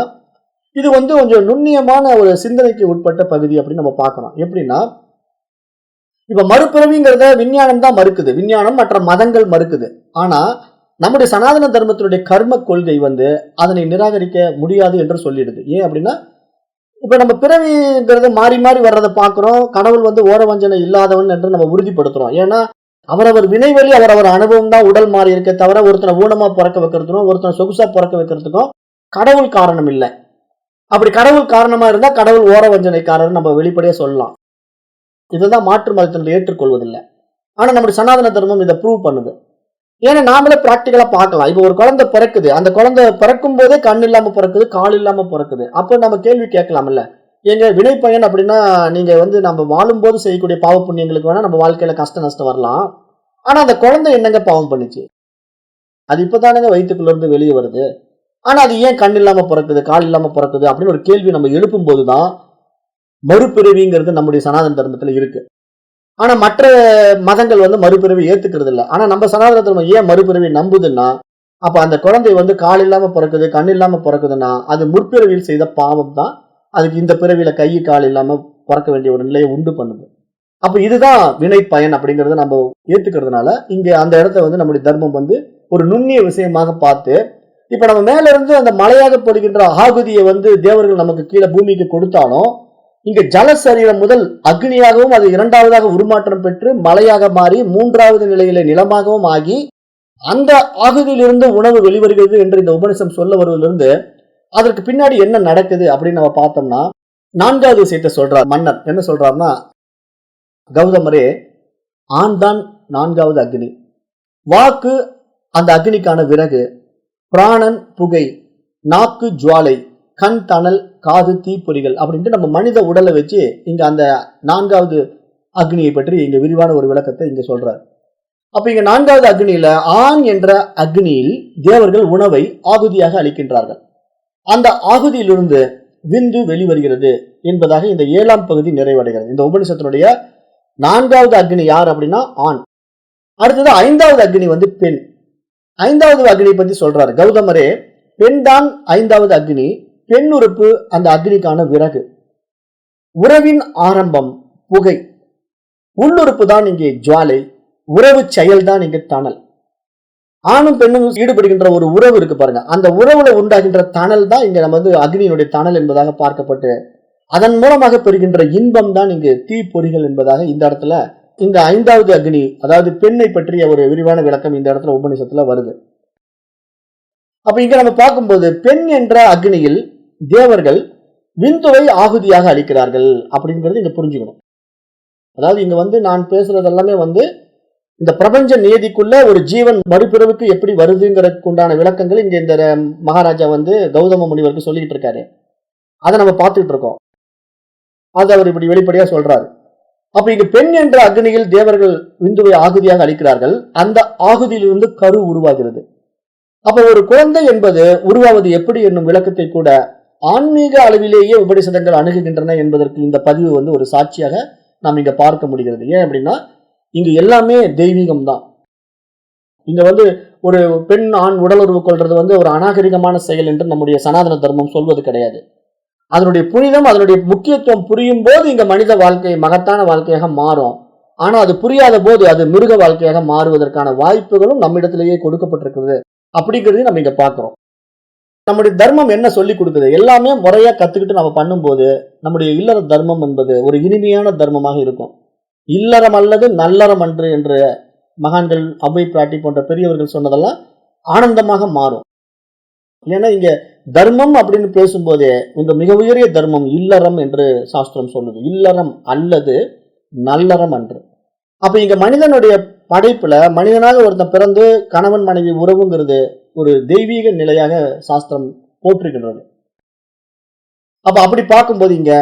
இது கொஞ்சம் நுண்ணியமான ஒரு சிந்தனைக்கு உட்பட்ட பகுதி அப்படின்னு நம்ம பார்க்கணும். எப்படின்னா இப்ப மறுபிறவிங்கிறத விஞ்ஞானம் தான் மறுக்குது, விஞ்ஞானம் மற்ற மதங்கள் மறுக்குது. ஆனா நம்முடைய சனாதன தர்மத்தினுடைய கர்ம கொள்கை வந்து அதனை நிராகரிக்க முடியாது என்று சொல்லிடுது. ஏன் அப்படின்னா, இப்ப நம்ம பிறவிங்கிறது மாறி மாறி வர்றதை பார்க்கிறோம். கடவுள் வந்து ஓரவஞ்சனை இல்லாதவன் என்று நம்ம உறுதிப்படுத்துறோம். ஏன்னா அவரவர் வினைவழி அவரவர் அனுபவம் தான் உடல் மாறி இருக்க தவிர ஒருத்தனை ஊனமா பிறக்க வைக்கிறதுக்கும் ஒருத்தனை சொகுசா பிறக்க வைக்கிறதுக்கும் கடவுள் காரணம் இல்லை. அப்படி கடவுள் காரணமா இருந்தா கடவுள் ஓரவஞ்சனைக்காரர் நம்ம வெளிப்படையா சொல்லலாம். இதுதான் மாற்று மதத்தினர் ஏற்றுக்கொள்வதில்லை. ஆனா நம்முடைய சனாதன தர்மம் இதை ப்ரூவ் பண்ணுது. ஏன்னா நாமளே பிராக்டிக்கலா பார்க்கலாம். இப்ப ஒரு குழந்தை பிறக்குது, அந்த குழந்தை பிறக்கும் போதே கண் இல்லாம பிறக்குது, கால் இல்லாம பிறக்குது. அப்போ நம்ம கேள்வி கேட்கலாம்ல, எங்க வினை பயன் அப்படின்னா நீங்க வந்து நம்ம வாழும் போது செய்யக்கூடிய பாவ புண்ணியங்களுக்கு வேணா நம்ம வாழ்க்கையில கஷ்ட நஷ்டம் வரலாம். ஆனா அந்த குழந்தை என்னங்க பாவம் பண்ணுச்சு? அது இப்பதானங்க வயிற்றுக்குள்ள இருந்து வெளியே வருது. ஆனா அது ஏன் கண் இல்லாம பிறக்குது, கால் இல்லாம பிறக்குது அப்படின்னு ஒரு கேள்வி நம்ம எழுப்பும் போதுதான் மறுபிறவிங்கிறது நம்முடைய சனாதன தர்மத்துல இருக்கு. ஆனா மற்ற மதங்கள் வந்து மறுபிறவி ஏத்துக்கிறது இல்லை. ஆனா நம்ம சனாதன தர்மம் ஏன் மறுபிறவி நம்புதுன்னா, அப்ப அந்த குழந்தை வந்து கால் இல்லாம பிறக்குது, கண் இல்லாம பிறக்குதுன்னா அது முற்பிறவியில் செய்த பாவம் தான் அதுக்கு இந்த பிறவியில கை கால் இல்லாம பிறக்க வேண்டிய ஒரு நிலையை உண்டு பண்ணுது. அப்ப இதுதான் வினை பயன் அப்படிங்கறத நம்ம ஏத்துக்கிறதுனால இங்க அந்த இடத்த வந்து நம்முடைய தர்மம் வந்து ஒரு நுண்ணிய விஷயமாக பார்த்து, இப்ப நம்ம மேல இருந்து அந்த மலையாக படுகின்ற ஆகுதியை வந்து தேவர்கள் நமக்கு கீழே பூமிக்கு கொடுத்தாலும், இங்க ஜல சரீரம் முதல் அக்னியாகவும் அது இரண்டாவதாக உருமாற்றம் பெற்று மலையாக மாறி மூன்றாவது நிலையில நிலமாகவும் ஆகி அந்த ஆகுதியிலிருந்து உணவு வெளிவருகிறது என்று இந்த உபநிஷம் சொல்ல வருவதிலிருந்து அதற்கு பின்னாடி என்ன நடக்குது அப்படின்னு நம்ம பார்த்தோம்னா, நான்காவது விஷயத்தை சொல்றார் மன்னர். என்ன சொல்றாருன்னா, கௌதமரே, ஆண் தான் நான்காவது அக்னி, வாக்கு அந்த அக்னிக்கான விறகு, பிராணன் புகை, நாக்கு ஜுவாலை, கண் தணல், காது தீப்பொறிகள் அப்படின்ட்டு நம்ம மனித உடலை வச்சு இங்க அந்த நான்காவது அக்னியை பற்றி இங்க விரிவான ஒரு விளக்கத்தை இங்க சொல்றார். அப்ப இங்க நான்காவது அக்னியில ஆண் என்ற அக்னியில் தேவர்கள் உணவை ஆகுதியாக அளிக்கின்றார்கள். அந்த ஆகுதியிலிருந்து விந்து வெளிவருகிறது என்பதாக இந்த 7ஆம் பகுதி நிறைவடைகிறது. இந்த உபனிஷத்தினுடைய நான்காவது அக்னி யார் அப்படின்னா ஆண். அடுத்தது 5வது அக்னி வந்து பெண். 5வது அக்னியை பத்தி சொல்றாரு. கௌதமரே, பெண் தான் 5வது அக்னி. பெண் உறுப்பு அந்த அக்னிக்கான விறகு, உறவின் ஆரம்பம் புகை, உள்ளுறுப்பு தான் இங்கே ஜுவாலை, உறவு செயல் தான் இங்கே தணல். ஆணும் பெண்ணும் ஈடுபடுகின்ற ஒரு உறவு இருக்கு பாருங்க, அந்த உறவுல உண்டாகின்ற தணல் தான் இங்க நம்ம வந்து அக்னியினுடைய தணல் என்பதாக பார்க்கப்பட்டு அதன் மூலமாக பெறுகின்ற இன்பம் தான் இங்கு தீப்பொறிகள் என்பதாக இந்த இடத்துல இந்த 5வது அக்னி அதாவது பெண்ணை பற்றிய ஒரு விரிவான விளக்கம் இந்த இடத்துல உபநிஷத்துல வருது. அப்ப இங்க நம்ம பார்க்கும்போது பெண் என்ற அக்னியில் தேவர்கள் விந்துவை ஆகுதியாக அளிக்கிறார்கள் அப்படிங்கிறது இங்க புரிஞ்சுக்கணும். அதாவது இங்க வந்து நான் பேசுறது எல்லாமே வந்து இந்த பிரபஞ்ச நியதிக்குள்ள ஒரு ஜீவன் மறுபிறவுக்கு எப்படி வருதுங்கிறதுக்கு உண்டான விளக்கங்கள் இங்க இந்த மகாராஜா வந்து கௌதம முனிவருக்கு சொல்லிட்டு இருக்காரு. அதை நம்ம பார்த்துட்டு இருக்கோம். அது அவர் இப்படி வெளிப்படையா சொல்றாரு. அப்ப இங்க பெண் என்ற அக்னியில் தேவர்கள் விந்துவை ஆகுதியாக அளிக்கிறார்கள். அந்த ஆகுதியிலிருந்து கரு உருவாகிறது. அப்ப ஒரு குழந்தை என்பது உருவாவது எப்படி என்னும் விளக்கத்தை கூட ஆன்மீக அளவிலேயே உபநிஷதங்கள் அணுகுகின்றன என்பதற்கு இந்த பதிவு வந்து ஒரு சாட்சியாக நாம் இங்க பார்க்க முடிகிறது. ஏன் அப்படின்னா இங்கு எல்லாமே தெய்வீகம் தான். இங்க வந்து ஒரு பெண் ஆண் உடல் உறவு கொள்றது வந்து ஒரு அநாகரிகமான செயல் என்று நம்முடைய சனாதன தர்மம் சொல்வது கிடையாது. அதனுடைய புனிதம் அதனுடைய முக்கியத்துவம் புரியும் போது இங்க மனித வாழ்க்கை மகத்தான வாழ்க்கையாக மாறும். ஆனா அது புரியாத போது அது மிருக வாழ்க்கையாக மாறுவதற்கான வாய்ப்புகளும் நம்மிடத்திலேயே கொடுக்கப்பட்டிருக்கிறது அப்படிங்கிறதையும் நம்ம இங்க பார்க்கிறோம். நம்முடைய தர்மம் என்ன சொல்லி கொடுக்குது, எல்லாமே முறையா கத்துக்கிட்டு நம்ம பண்ணும்போது நம்முடைய இல்லற தர்மம் என்பது ஒரு இனிமையான தர்மமாக இருக்கும். இல்லறம் அல்லது நல்லறம் அன்று என்று மகான்கள் அபை பிராட்டி போன்ற பெரியவர்கள் சொன்னதெல்லாம் ஆனந்தமாக மாறும். ஏன்னா இங்க தர்மம் அப்படின்னு பேசும்போதே இந்த மிக உயரிய தர்மம் இல்லறம் என்று சாஸ்திரம் சொல்லுது. இல்லறம் அல்லது நல்லறம் அன்று. அப்ப இங்க மனிதனுடைய படைப்புல மனிதனாக ஒருத்தன் பிறந்து கணவன் மனைவி உறவுங்கிறது ஒரு தெய்வீக நிலையாக சாஸ்திரம் போற்றுகின்றது. அப்ப அப்படி பார்க்கும்போது இங்க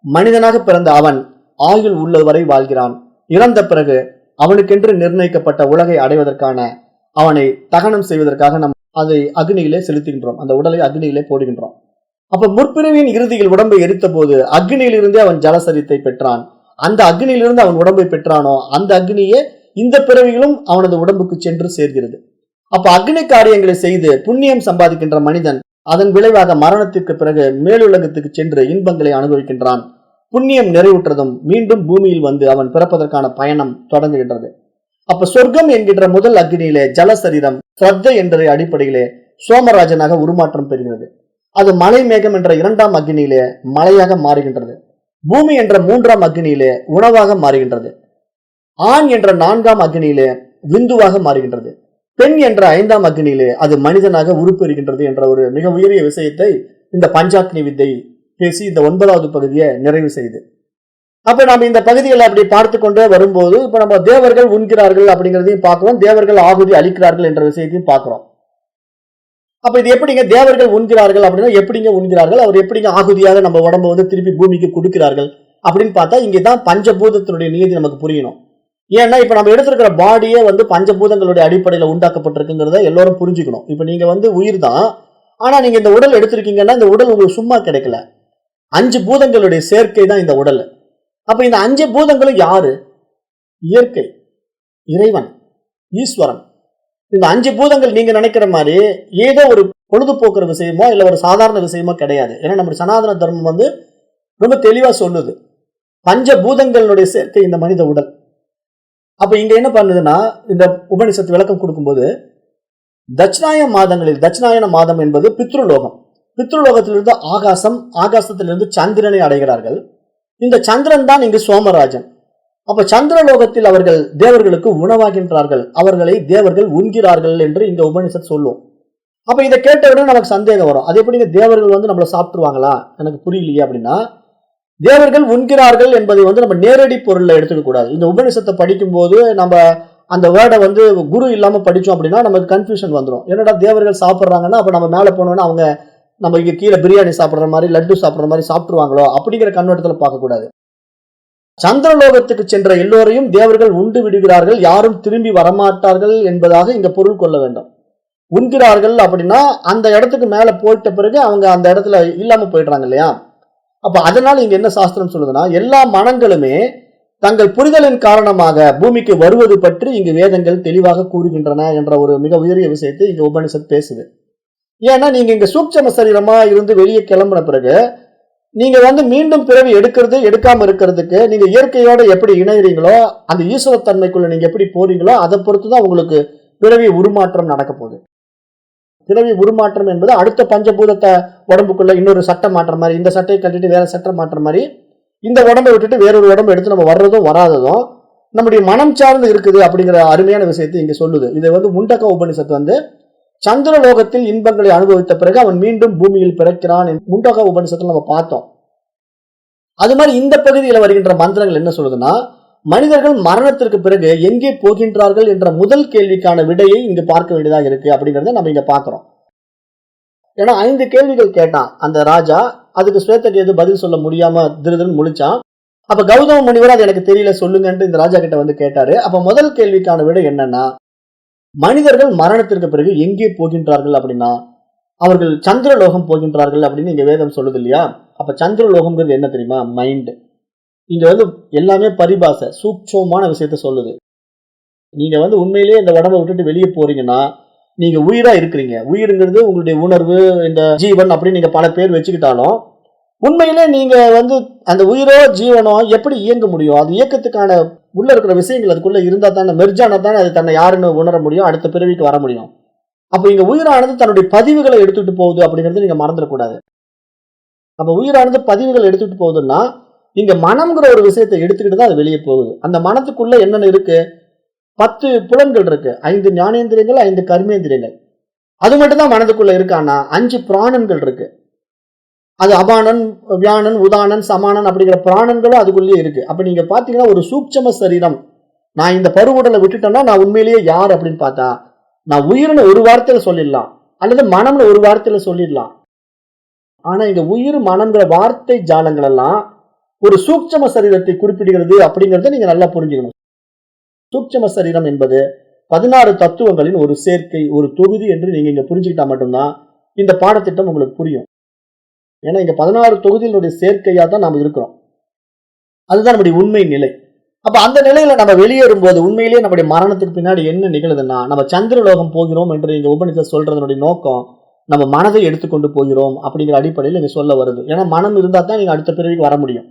மனிதனாக பிறந்த அவன் ஆயுள் உள்ளவரை வாழ்கிறான். இறந்த பிறகு அவனுக்கென்று நிர்ணயிக்கப்பட்ட உலகை அடைவதற்கான அவனை தகனம் செய்வதற்காக நம் அதை அக்னியிலே செலுத்துகின்றோம். அந்த உடலை அக்னியிலே போடுகின்றோம். அப்ப முற்பிறவியின் இறுதியில் உடம்பை எரித்த போது அக்னியிலிருந்தே அவன் ஜலசரித்தை பெற்றான். அந்த அக்னியிலிருந்து அவன் உடம்பை பெற்றானோ அந்த அக்னியே இந்த பிறவிகளும் அவனது உடம்புக்கு சென்று சேர்கிறது. அப்ப அக்னி காரியங்களை செய்து புண்ணியம் சம்பாதிக்கின்ற மனிதன் அதன் விளைவாக மரணத்திற்கு பிறகு மேலுலகத்துக்கு சென்று இன்பங்களை அனுபவிக்கின்றான். புண்ணியம் நிறைவுற்றதும் மீண்டும் பூமியில் வந்து அவன் பிறப்பதற்கான பயணம் தொடங்குகின்றது. அப்ப சொர்க்கம் என்கின்ற முதல் அக்னியிலே ஜலசரீரம் ஸ்ரத்த என்ற அடிப்படையிலே சோமராஜனாக உருமாற்றம் பெறுகிறது. அது மலை மேகம் என்ற இரண்டாம் அக்னியிலே மலையாக மாறுகின்றது. பூமி என்ற மூன்றாம் அக்னியிலே உணவாக மாறுகின்றது. ஆண் என்ற நான்காம் அக்னியிலே விந்துவாக மாறுகின்றது. பெண் என்ற ஐந்தாம் அக்னியிலே அது மனிதனாக உருப்பெறுகின்றது என்ற ஒரு மிக உயரிய விஷயத்தை இந்த பஞ்சாக்னி வித்தை பேசி இந்த 9வது பகுதியை நிறைவு செய்து, அப்ப நம்ம இந்த பகுதிகளை அப்படி பார்த்து கொண்டே வரும்போது இப்ப நம்ம தேவர்கள் உண்கிறார்கள் அப்படிங்கிறதையும் பார்க்கிறோம், தேவர்கள் ஆகுதி அளிக்கிறார்கள் என்ற விஷயத்தையும் பார்க்கிறோம். அப்ப இது எப்படிங்க தேவர்கள் உண்கிறார்கள் அப்படின்னா எப்படிங்க உண்கிறார்கள், அவர் எப்படிங்க ஆகுதியாக நம்ம உடம்பு வந்து திருப்பி பூமிக்கு கொடுக்கிறார்கள் அப்படின்னு பார்த்தா இங்கதான் பஞ்சபூதத்தினுடைய நீதி நமக்கு புரியணும். ஏன்னா இப்ப நம்ம எடுத்திருக்கிற பாடியே வந்து பஞ்சபூதங்களுடைய அடிப்படையில உண்டாக்கப்பட்டிருக்குங்கிறத எல்லாரும் புரிஞ்சுக்கணும். இப்ப நீங்க வந்து உயிர் தான், ஆனா நீங்க இந்த உடல் எடுத்திருக்கீங்கன்னா இந்த உடல் உங்களுக்கு சும்மா கிடைக்கல, 5 பூதங்களுடைய சேர்க்கை தான் இந்த உடல். அப்ப இந்த 5 பூதங்களும் யாரு? இயற்கை, இறைவன், ஈஸ்வரன். இந்த 5 பூதங்கள் நீங்க நினைக்கிற மாதிரி ஏதோ ஒரு பொழுதுபோக்குற விஷயமோ இல்ல ஒரு சாதாரண விஷயமோ கிடையாது. ஏன்னா நம்ம சனாதன தர்மம் வந்து ரொம்ப தெளிவா சொல்லுது, பஞ்சபூதங்களுடைய சேர்க்கை இந்த மனித உடல். அப்ப இங்க என்ன பண்ணுதுன்னா இந்த உபனிஷத்து விளக்கம் கொடுக்கும்போது தட்சிணாயன மாதம் என்பது பித்ருலோகம். பித்ருலோகத்திலிருந்து ஆகாசம், ஆகாசத்திலிருந்து சந்திரனை அடைகிறார்கள். இந்த சந்திரன் தான் இங்கு சோமராஜன். அப்ப சந்திரலோகத்தில் அவர்கள் தேவர்களுக்கு உணவாகின்றார்கள், அவர்களை தேவர்கள் உண்கிறார்கள் என்று இந்த உபனிஷத் சொல்லும். அப்ப இதை கேட்டவுடனே நமக்கு சந்தேகம் வரும், அது எப்படிங்க தேவர்கள் வந்து நம்மளை சாப்பிட்டுருவாங்களா, எனக்கு புரியலையே அப்படின்னா தேவர்கள் உண்கிறார்கள் என்பதை வந்து நம்ம நேரடி பொருள்ல எடுத்துக்க கூடாது. இந்த உபனிஷத்தை படிக்கும் போது நம்ம அந்த வேர்டை வந்து குரு இல்லாம படிச்சோம் அப்படின்னா நமக்கு கன்ஃபியூஷன் வந்துடும். என்னடா தேவர்கள் சாப்பிட்றாங்கன்னா அப்ப நம்ம மேல போனோம்னா அவங்க நம்ம இங்க கீழே பிரியாணி சாப்பிட்ற மாதிரி லட்டு சாப்பிட்ற மாதிரி சாப்பிட்டுருவாங்களோ அப்படிங்கிற கண்ணோட்டத்தில் பார்க்கக்கூடாது. சந்திரலோகத்துக்கு சென்ற எல்லோரையும் தேவர்கள் உண்டு விடுகிறார்கள், யாரும் திரும்பி வரமாட்டார்கள் என்பதாக இங்க பொருள் கொள்ள வேண்டும். உண்கிறார்கள் அப்படின்னா அந்த இடத்துக்கு மேல போயிட்ட பிறகு அவங்க அந்த இடத்துல இல்லாம போயிடுறாங்க இல்லையா. அப்ப அதனால இங்க என்ன சாஸ்திரம் சொல்லுதுன்னா எல்லா மனங்களுமே தங்கள் புரிதலின் காரணமாக பூமிக்கு வருவது பற்றி இங்கு வேதங்கள் தெளிவாக கூறுகின்றன என்ற ஒரு மிக உயரிய விஷயத்தை இங்க உபனிஷத் பேசுது. ஏன்னா நீங்க இங்க சூட்சம சரீரமா இருந்து வெளியே கிளம்பின பிறகு நீங்க வந்து மீண்டும் பிறவி எடுக்கிறது எடுக்காம இருக்கிறதுக்கு நீங்க இயற்கையோட எப்படி இணைகிறீங்களோ அந்த ஈஸ்வரத்தன்மைக்குள்ள நீங்க எப்படி போறீங்களோ அதை பொறுத்துதான் உங்களுக்கு பிறவி உருமாற்றம் நடக்க போகுது. பிறவி உருமாற்றம் என்பது அடுத்த பஞ்சபூதத்தை உடம்புக்குள்ள இன்னொரு சட்டை மாற்ற மாதிரி, இந்த சட்டையை கட்டிட்டு வேற சட்டை மாற்ற மாதிரி இந்த உடம்பை விட்டுட்டு வேறொரு உடம்பு எடுத்து நம்ம வர்றதும் வராததும் நம்முடைய மனம் சார்ந்து இருக்குது அப்படிங்கிற அருமையான விஷயத்தை இங்க சொல்லுது. இதை வந்து முண்டக உபனிஷத்து வந்து சந்திரலோகத்தில் இன்பங்களை அனுபவித்த பிறகு அவன் மீண்டும் பூமியில் பிறக்கிறான் முண்டக உபனிஷத்துல நம்ம பார்த்தோம். அது மாதிரி இந்த பகுதியில் வருகின்ற மந்திரங்கள் என்ன சொல்லுதுன்னா மனிதர்கள் மரணத்திற்கு பிறகு எங்கே போகின்றார்கள் என்ற முதல் கேள்விக்கான விடையை இங்கு பார்க்க வேண்டியதாக இருக்கு அப்படிங்கறத நம்ம இங்க பாக்குறோம். ஏன்னா 5 கேள்விகள் கேட்டான் அந்த ராஜா, அதுக்கு ஸ்வேதகேது பதில் சொல்ல முடியாம திருதுன்னு முழிச்சான். அப்ப கௌதம முனிவர் அது எனக்கு தெரியல சொல்லுங்கன்ட்டு இந்த ராஜா கிட்ட வந்து கேட்டாரு. அப்ப முதல் கேள்விக்கான விடை என்னன்னா மனிதர்கள் மரணத்திற்கு பிறகு எங்கே போகின்றார்கள் அப்படின்னா அவர்கள் சந்திரலோகம் போகின்றார்கள் அப்படின்னு இங்க வேதம் சொல்லுது இல்லையா. அப்ப சந்திரலோகம்ங்கிறது என்ன தெரியுமா? மைண்ட். இங்க வந்து எல்லாமே பரிபாசை சூட்சமான விஷயத்த சொல்லுது. நீங்க வந்து உண்மையிலேயே இந்த உடம்பை விட்டுட்டு வெளியே போறீங்கன்னா நீங்க உயிரா இருக்கிறீங்க. உயிருங்கிறது உங்களுடைய உணர்வு, இந்த ஜீவன் அப்படின்னு நீங்க பல பேர் வச்சுக்கிட்டாலும் உண்மையிலே நீங்க வந்து அந்த உயிரோ ஜீவனோ எப்படி இயங்க முடியும்? அது இயக்கத்துக்கான உள்ள இருக்கிற விஷயங்கள் அதுக்குள்ள இருந்தா தானே, மெர்ஜானா தானே அது தன்னை யாருன்னு உணர முடியும், அடுத்த பிறவிக்கு வர முடியும். அப்ப இங்க உயிரானது தன்னுடைய பதிவுகளை எடுத்துட்டு போகுது அப்படிங்கறது நீங்க மறந்துடக்கூடாது. அப்ப உயிரானது பதிவுகள் எடுத்துட்டு போகுதுன்னா இங்க மனம்ங்கிற ஒரு விஷயத்தை எடுத்துக்கிட்டு தான் அது வெளியே போகுது. அந்த மனத்துக்குள்ள என்னென்ன இருக்கு? 10 புலன்கள் இருக்கு, 5 ஞானேந்திரியங்கள், 5 கர்மேந்திரியங்கள். அது மட்டும் தான் மனதுக்குள்ள இருக்கானா 5 பிராணன்கள் இருக்கு. அது அபானன், வியானன், உதானன், சமானன் அப்படிங்கிற பிராணன்களும் அதுக்குள்ளேயே இருக்கு. அப்ப நீங்க பாத்தீங்கன்னா ஒரு சூட்சம சரீரம், நான் இந்த பருவுடலை விட்டுட்டேன்னா நான் உண்மையிலேயே யார் அப்படின்னு பார்த்தா நான் உயிர்னு ஒரு வார்த்தையில சொல்லிடலாம், அல்லது மனம்னு ஒரு வார்த்தையில சொல்லிடலாம். ஆனா இங்க உயிர் மனம்ங்கிற வார்த்தை ஜாலங்கள் எல்லாம் ஒரு சூட்சம சரீரத்தை குறிப்பிடுகிறது அப்படிங்கறத நீங்க நல்லா புரிஞ்சுக்கணும். சூட்சம சரீரம் என்பது 16 தத்துவங்களின் ஒரு சேர்க்கை, ஒரு தொகுதி என்று நீங்க இங்க புரிஞ்சுக்கிட்டா மட்டும்தான் இந்த பாடத்திட்டம் உங்களுக்கு புரியும். ஏன்னா இங்க 16 தொகுதியினுடைய சேர்க்கையா தான் நாம இருக்கிறோம். அதுதான் நம்முடைய உண்மை நிலை. அப்ப அந்த நிலையில நம்ம வெளியேறும் போது உண்மையிலேயே நம்முடைய மரணத்துக்கு பின்னாடி என்ன நிகழுதுன்னா நம்ம சந்திரலோகம் போகிறோம் என்று இங்க உபனிஷத் சொல்றதனுடைய நோக்கம் நம்ம மனதை எடுத்துக்கொண்டு போகிறோம் அப்படிங்கிற அடிப்படையில் இங்க சொல்ல வருது. ஏன்னா மனம் இருந்தா தான் நீங்க அடுத்த பிறவிக்கு வர முடியும்.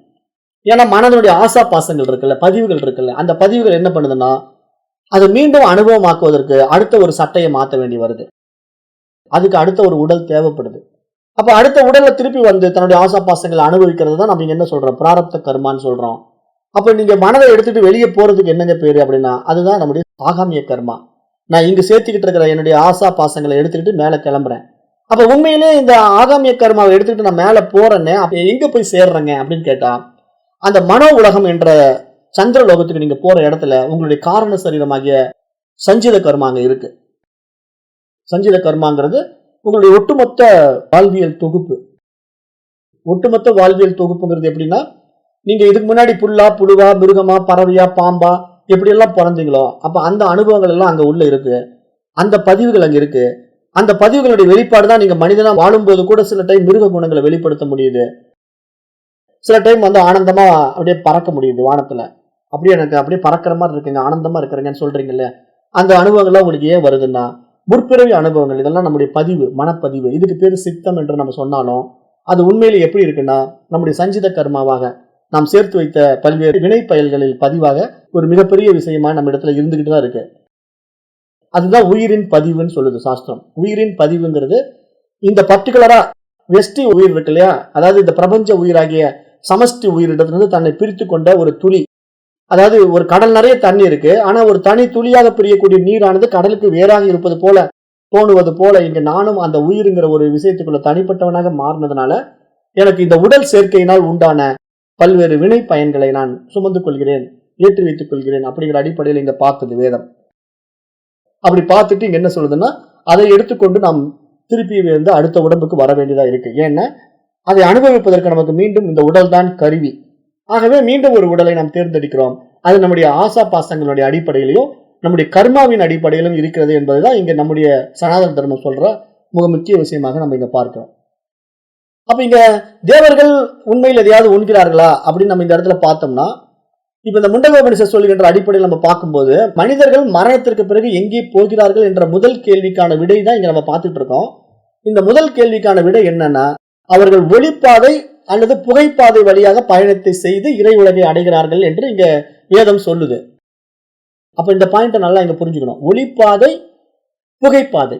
ஏன்னா மனதனுடைய ஆசா பாசங்கள் இருக்குல்ல, பதிவுகள் இருக்குல்ல, அந்த பதிவுகள் என்ன பண்ணுதுன்னா அதை மீண்டும் அனுபவமாக்குவதற்கு அடுத்த ஒரு சட்டையை மாற்ற வேண்டி வருது. அதுக்கு அடுத்த ஒரு உடல் தேவைப்படுது. அப்ப அடுத்த உடல்ல திருப்பி வந்து தன்னுடைய ஆசாபாசங்களை அனுபவிக்கிறது தான் நம்ம என்ன சொல்றோம், பிராரப்த கர்மான்னு சொல்றோம். அப்ப நீங்க மனதை எடுத்துட்டு வெளியே போறதுக்கு என்னங்க பேரு அப்படின்னா, அதுதான் நம்முடைய ஆகாமிய கர்மா. நான் இங்க சேர்த்துக்கிட்டு இருக்கிற என்னுடைய ஆசா பாசங்களை எடுத்துக்கிட்டு மேல கிளம்புறேன். அப்ப உண்மையிலே இந்த ஆகாமிய கர்மாவை எடுத்துக்கிட்டு நான் மேல போறேன்னே, அப்ப எங்க போய் சேர்றேங்க அப்படின்னு கேட்டா, அந்த மனோ உலகம் என்ற சந்திர லோகத்துக்கு நீங்க போற இடத்துல உங்களுடைய காரண சரீரமாகிய சஞ்சித கர்மா அங்க இருக்கு. சஞ்சித கர்மாங்கிறது உங்களுடைய ஒட்டுமொத்த வாழ்வியல் தொகுப்பு. ஒட்டுமொத்த வாழ்வியல் தொகுப்புங்கிறது எப்படின்னா, நீங்க இதுக்கு முன்னாடி புல்லா, புழுவா, மிருகமா, பறவையா, பாம்பா எப்படி எல்லாம் பிறந்தீங்களோ அப்ப அந்த அனுபவங்கள் எல்லாம் அங்க உள்ள இருக்கு. அந்த பதிவுகள் அங்க இருக்கு. அந்த பதிவுகளுடைய வெளிப்பாடு தான் நீங்க மனிதனா வாழும்போது கூட சில டைம் மிருக குணங்களை வெளிப்படுத்த முடியுது. சில டைம் வந்து ஆனந்தமா அப்படியே பறக்க முடியுது வானத்துல. அப்படியே எனக்கு அப்படியே பறக்கிற மாதிரி இருக்குங்க, ஆனந்தமா இருக்கிறீங்கன்னு சொல்றீங்கல்ல, அந்த அனுபவங்கள்லாம் உங்களுக்கு ஏன் வருதுன்னா முற்பிறவி அனுபவங்கள். இதெல்லாம் நம்முடைய பதிவு, மனப்பதிவு. இதுக்கு பேரு சித்தம் என்று நம்ம சொன்னாலும் அது உண்மையில எப்படி இருக்குன்னா நம்முடைய சஞ்சித கர்மாவாக நாம் சேர்த்து வைத்த பல்வேறு வினை பயல்களில் பதிவாக ஒரு மிகப்பெரிய விஷயமா நம்ம இடத்துல இருந்துகிட்டு தான் இருக்கு. அதுதான் உயிரின் பதிவுன்னு சொல்லுது சாஸ்திரம். உயிரின் பதிவுங்கிறது இந்த பர்டிகுலரா வெஷ்டி உயிர் இருக்கு இல்லையா, அதாவது இந்த பிரபஞ்ச உயிராகிய சமஷ்டி உயிரிடத்திலிருந்து தன்னை பிரித்து கொண்ட ஒரு துளி. அதாவது ஒரு கடல் நிறைய தண்ணி இருக்கு, ஆனா ஒரு தனி துளியாக பிரியக்கூடிய நீரானது கடலுக்கு வேறாக இருப்பது போல தோணுவது போல இங்க நானும் அந்த உயிருங்கிற ஒரு விஷயத்துக்குள்ள தனிப்பட்டவனாக மாறினதுனால எனக்கு இந்த உடல் சேர்க்கையினால் உண்டான பல்வேறு வினை பயன்களை நான் சுமந்து கொள்கிறேன், ஏற்றி வைத்துக் கொள்கிறேன் அப்படிங்கிற அடிப்படையில் இங்க பார்க்குது வேதம். அப்படி பார்த்துட்டு இங்க என்ன சொல்லுதுன்னா, அதை எடுத்துக்கொண்டு நாம் திருப்பி வந்து அடுத்த உடம்புக்கு வர வேண்டியதா இருக்கு. ஏன்னா அதை அனுபவிப்பதற்கு நமக்கு மீண்டும் இந்த உடல் தான் கருவி. ஆகவே மீண்டும் ஒரு உடலை நாம் தேர்ந்தெடுக்கிறோம். அது நம்முடைய ஆசா பாசங்களுடைய அடிப்படையிலையும் நம்முடைய கர்மாவின் அடிப்படையிலும் இருக்கிறது என்பதுதான் இங்க நம்முடைய சனாதன தர்மம் சொல்ற மிக முக்கிய விஷயமாக நம்ம இங்க பார்க்கிறோம். அப்ப இங்க தேவர்கள் உண்மையில் எதையாவது உண்கிறார்களா அப்படின்னு நம்ம இந்த இடத்துல பார்த்தோம்னா, இப்ப இந்த முண்டகோபனிஷத் சொல்லுகின்ற அடிப்படையில் நம்ம பார்க்கும்போது மனிதர்கள் மரணத்திற்கு பிறகு எங்கே போகிறார்கள் என்ற முதல் கேள்விக்கான விடை தான் இங்க நம்ம பார்த்துட்டு இருக்கோம். இந்த முதல் கேள்விக்கான விடை என்னன்னா, அவர்கள் ஒளிப்பாதை அல்லது புகைப்பாதை வழியாக பயணத்தை செய்து இறை உலகை அடைகிறார்கள் என்று இங்க வேதம் சொல்லுது. அப்ப இந்த பாயிண்ட நல்லா இங்க புரிஞ்சுக்கணும். ஒளிப்பாதை, புகைப்பாதை.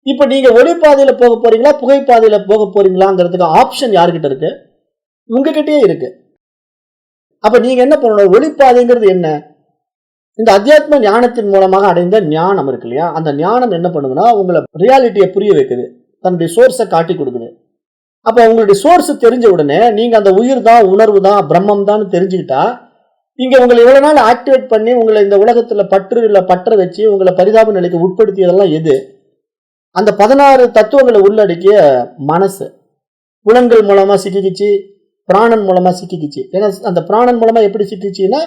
இப்ப நீங்க ஒளிப்பாதையில போக போறீங்களா, புகைப்பாதையில போக போறீங்களாங்கிறதுக்கு ஆப்ஷன் யாருக்கிட்ட இருக்கு? உங்ககிட்டயே இருக்கு. அப்ப நீங்க என்ன பண்ணணும்? ஒளிப்பாதைங்கிறது என்ன? இந்த அத்தியாத்ம ஞானத்தின் மூலமாக அடைந்த ஞானம் இருக்கு இல்லையா, அந்த ஞானம் என்ன பண்ணுதுன்னா உங்களை ரியாலிட்டியை புரிய வைக்குது, தன்னுடைய சோர்ஸை காட்டி கொடுக்குது. அப்ப உங்களுடைய சோர்ஸ் தெரிஞ்ச உடனே நீங்க அந்த உயிர் தான், உணர்வு தான், பிரம்மம் தான் தெரிஞ்சுக்கிட்டா இங்க உங்களை இவ்வளவு நாள் ஆக்டிவேட் பண்ணி உங்களை இந்த உலகத்துல பற்ற வச்சு உங்களை பரிதாப நிலைக்கு உட்படுத்தியதெல்லாம் எது? அந்த 16 தத்துவங்களை உள்ளடக்கிய மனசு. புலன்கள் மூலமா சிக்கிக்கிச்சு, பிராணன் மூலமா சிக்கிக்கிச்சு. ஏன்னா அந்த பிராணன் மூலமா எப்படி சிக்கிச்சுன்னா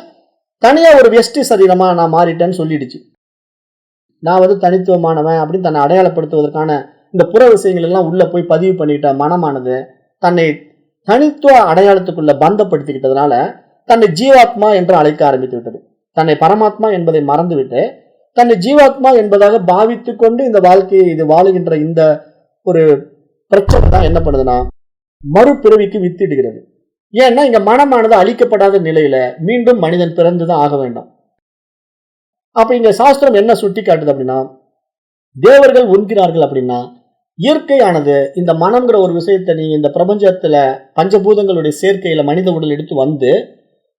தனியா ஒரு வெஷ்டி சரீரமா நான் மாறிட்டேன்னு சொல்லிடுச்சு. நான் வந்து தனித்துவமானவன் அப்படின்னு தன்னை அடையாளப்படுத்துவதற்கான இந்த புற விஷயங்கள் எல்லாம் உள்ள போய் பதிவு பண்ணிட்ட மனமானது தன்னை தனித்துவ அடையாளத்துக்குள்ள பந்தப்படுத்திக்கிட்டதுனால தன்னை ஜீவாத்மா என்று அழைக்க ஆரம்பித்து விட்டது. தன்னை பரமாத்மா என்பதை மறந்துவிட்டு தன்னை ஜீவாத்மா என்பதாக பாவித்து கொண்டு இந்த வாழ்க்கையை இது வாழுகின்ற இந்த ஒரு பிரச்சனை தான் என்ன பண்ணுதுன்னா மறுபிறவிக்கு வித்திடுகிறது. ஏன்னா இங்க மனமானது அழிக்கப்படாத நிலையில மீண்டும் மனிதன் பிறந்துதான் ஆக வேண்டும். அப்ப இங்க சாஸ்திரம் என்ன சுட்டி காட்டுது அப்படின்னா, தேவர்கள் உண்கிறார்கள் அப்படின்னா இயற்கையானது இந்த மனம்ங்கிற ஒரு விஷயத்தை நீங்க இந்த பிரபஞ்சத்துல பஞ்சபூதங்களுடைய சேர்க்கையில மனித உடல் எடுத்து வந்து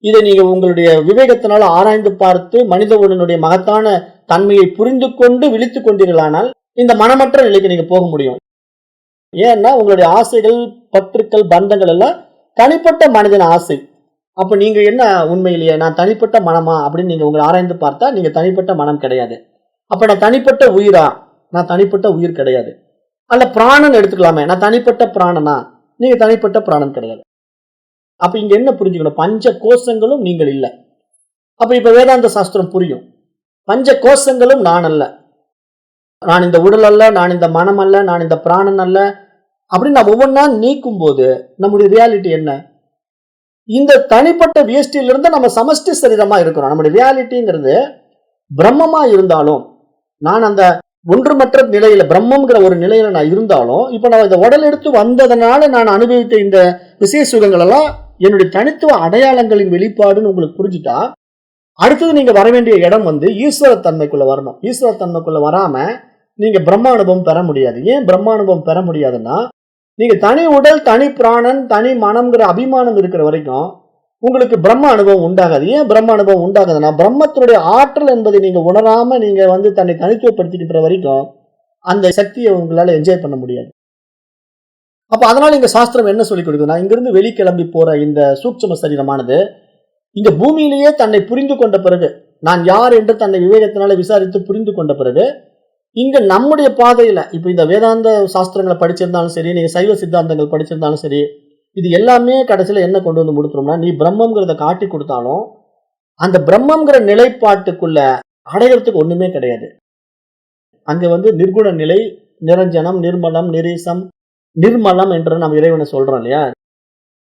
இதை நீங்க உங்களுடைய விவேகத்தினால ஆராய்ந்து பார்த்து மனித உடலுடைய மகத்தான தன்மையை புரிந்து கொண்டு விழித்து கொண்டீர்களானால் இந்த மனமற்ற நிலைக்கு நீங்க போக முடியும். ஏன்னா உங்களுடைய ஆசைகள், பற்றுக்கள், பந்தங்கள் எல்லாம் தனிப்பட்ட மனிதன் ஆசை. அப்ப நீங்க என்ன உண்மையிலேயே நான் தனிப்பட்ட மனமா அப்படின்னு நீங்க உங்களை ஆராய்ந்து பார்த்தா நீங்க தனிப்பட்ட மனம் கிடையாது. அப்ப நான் தனிப்பட்ட உயிரா? நான் தனிப்பட்ட உயிர் கிடையாது. அல்ல பிராணன் எடுத்துக்கலாமே, நான் தனிப்பட்ட பிராணனா? நீங்க தனிப்பட்ட பிராணன் கிடையாது. அப்ப இங்க என்ன புரிஞ்சுக்கணும்? பஞ்ச கோஷங்களும் நீங்கள் இல்லை. அப்ப இப்ப வேதாந்த சாஸ்திரம் புரியும். பஞ்ச கோஷங்களும் நான் அல்ல, நான் இந்த உடல் அல்ல, நான் இந்த மனம் அல்ல, நான் இந்த பிராணன் அல்ல அப்படின்னு நம்ம ஒவ்வொன்றா நீக்கும் போது நம்முடைய ரியாலிட்டி என்ன? இந்த தனிப்பட்ட வியஷ்டியிலிருந்து நம்ம சமஷ்டி சரீரமா இருக்கிறோம். நம்முடைய ரியாலிட்டிங்கிறது பிரம்மமா இருந்தாலும், நான் அந்த ஒன்றுமற்ற நிலையில பிரம்மம்ங்கிற ஒரு நிலையில நான் இருந்தாலும், இப்ப நான் இந்த உடல் எடுத்து வந்ததனால நான் அனுபவித்த இந்த விசேஷ சுகங்கள் எல்லாம் என்னுடைய தனித்துவ அடையாளங்களின் வெளிப்பாடுன்னு உங்களுக்கு புரிஞ்சுட்டா அடுத்தது நீங்க வர வேண்டிய இடம் வந்து ஈஸ்வர தன்மைக்குள்ள வரணும். ஈஸ்வர தன்மைக்குள்ள வராம நீங்க பிரம்ம அனுபவம் பெற முடியாது. ஏன் பிரம்ம அனுபவம் பெற முடியாதுன்னா, நீங்க தனி உடல், தனி பிராணன், தனி மனம்ங்கிற அபிமானம் இருக்கிற வரைக்கும் உங்களுக்கு பிரம்ம அனுபவம் உண்டாகாது. ஏன் பிரம்ம அனுபவம் உண்டாகுதுன்னா, பிரம்மத்தினுடைய ஆற்றல் என்பதை நீங்க உணராம நீங்க வந்து தன்னை தனித்துவப்படுத்திக்கிற வரைக்கும் அந்த சக்தியை உங்களால என்ஜாய் பண்ண முடியாது. அப்ப அதனால இங்க சாஸ்திரம் என்ன சொல்லிக் கொடுக்குதுன்னா, இங்கிருந்து வெளிக்கிளம்பி போற இந்த சூட்சும சரீரமானது இங்க பூமியிலேயே தன்னை புரிந்து கொண்ட பிறகு, நான் யார் என்று தன்னை விவேகத்தினால விசாரித்து புரிந்து கொண்ட பிறகு, இங்க நம்முடைய பாதையில இப்ப இந்த வேதாந்த சாஸ்திரங்களை படிச்சிருந்தாலும் சரி, நீங்க சைவ சித்தாந்தங்கள் படிச்சிருந்தாலும் சரி, இது எல்லாமே கடைசியில என்ன கொண்டு வந்து முடித்துறோம்னா, நீ பிரம்மங்கிறத காட்டி கொடுத்தாலும் அந்த பிரம்மங்கிற நிலைப்பாட்டுக்குள்ள அடைகிறதுக்கு ஒண்ணுமே கிடையாது. அங்க வந்து நிர்குண நிலை, நிரஞ்சனம், நிர்மலம், நிரீசம், நிர்மலம் என்று நம்ம இறைவனை சொல்றோம் இல்லையா,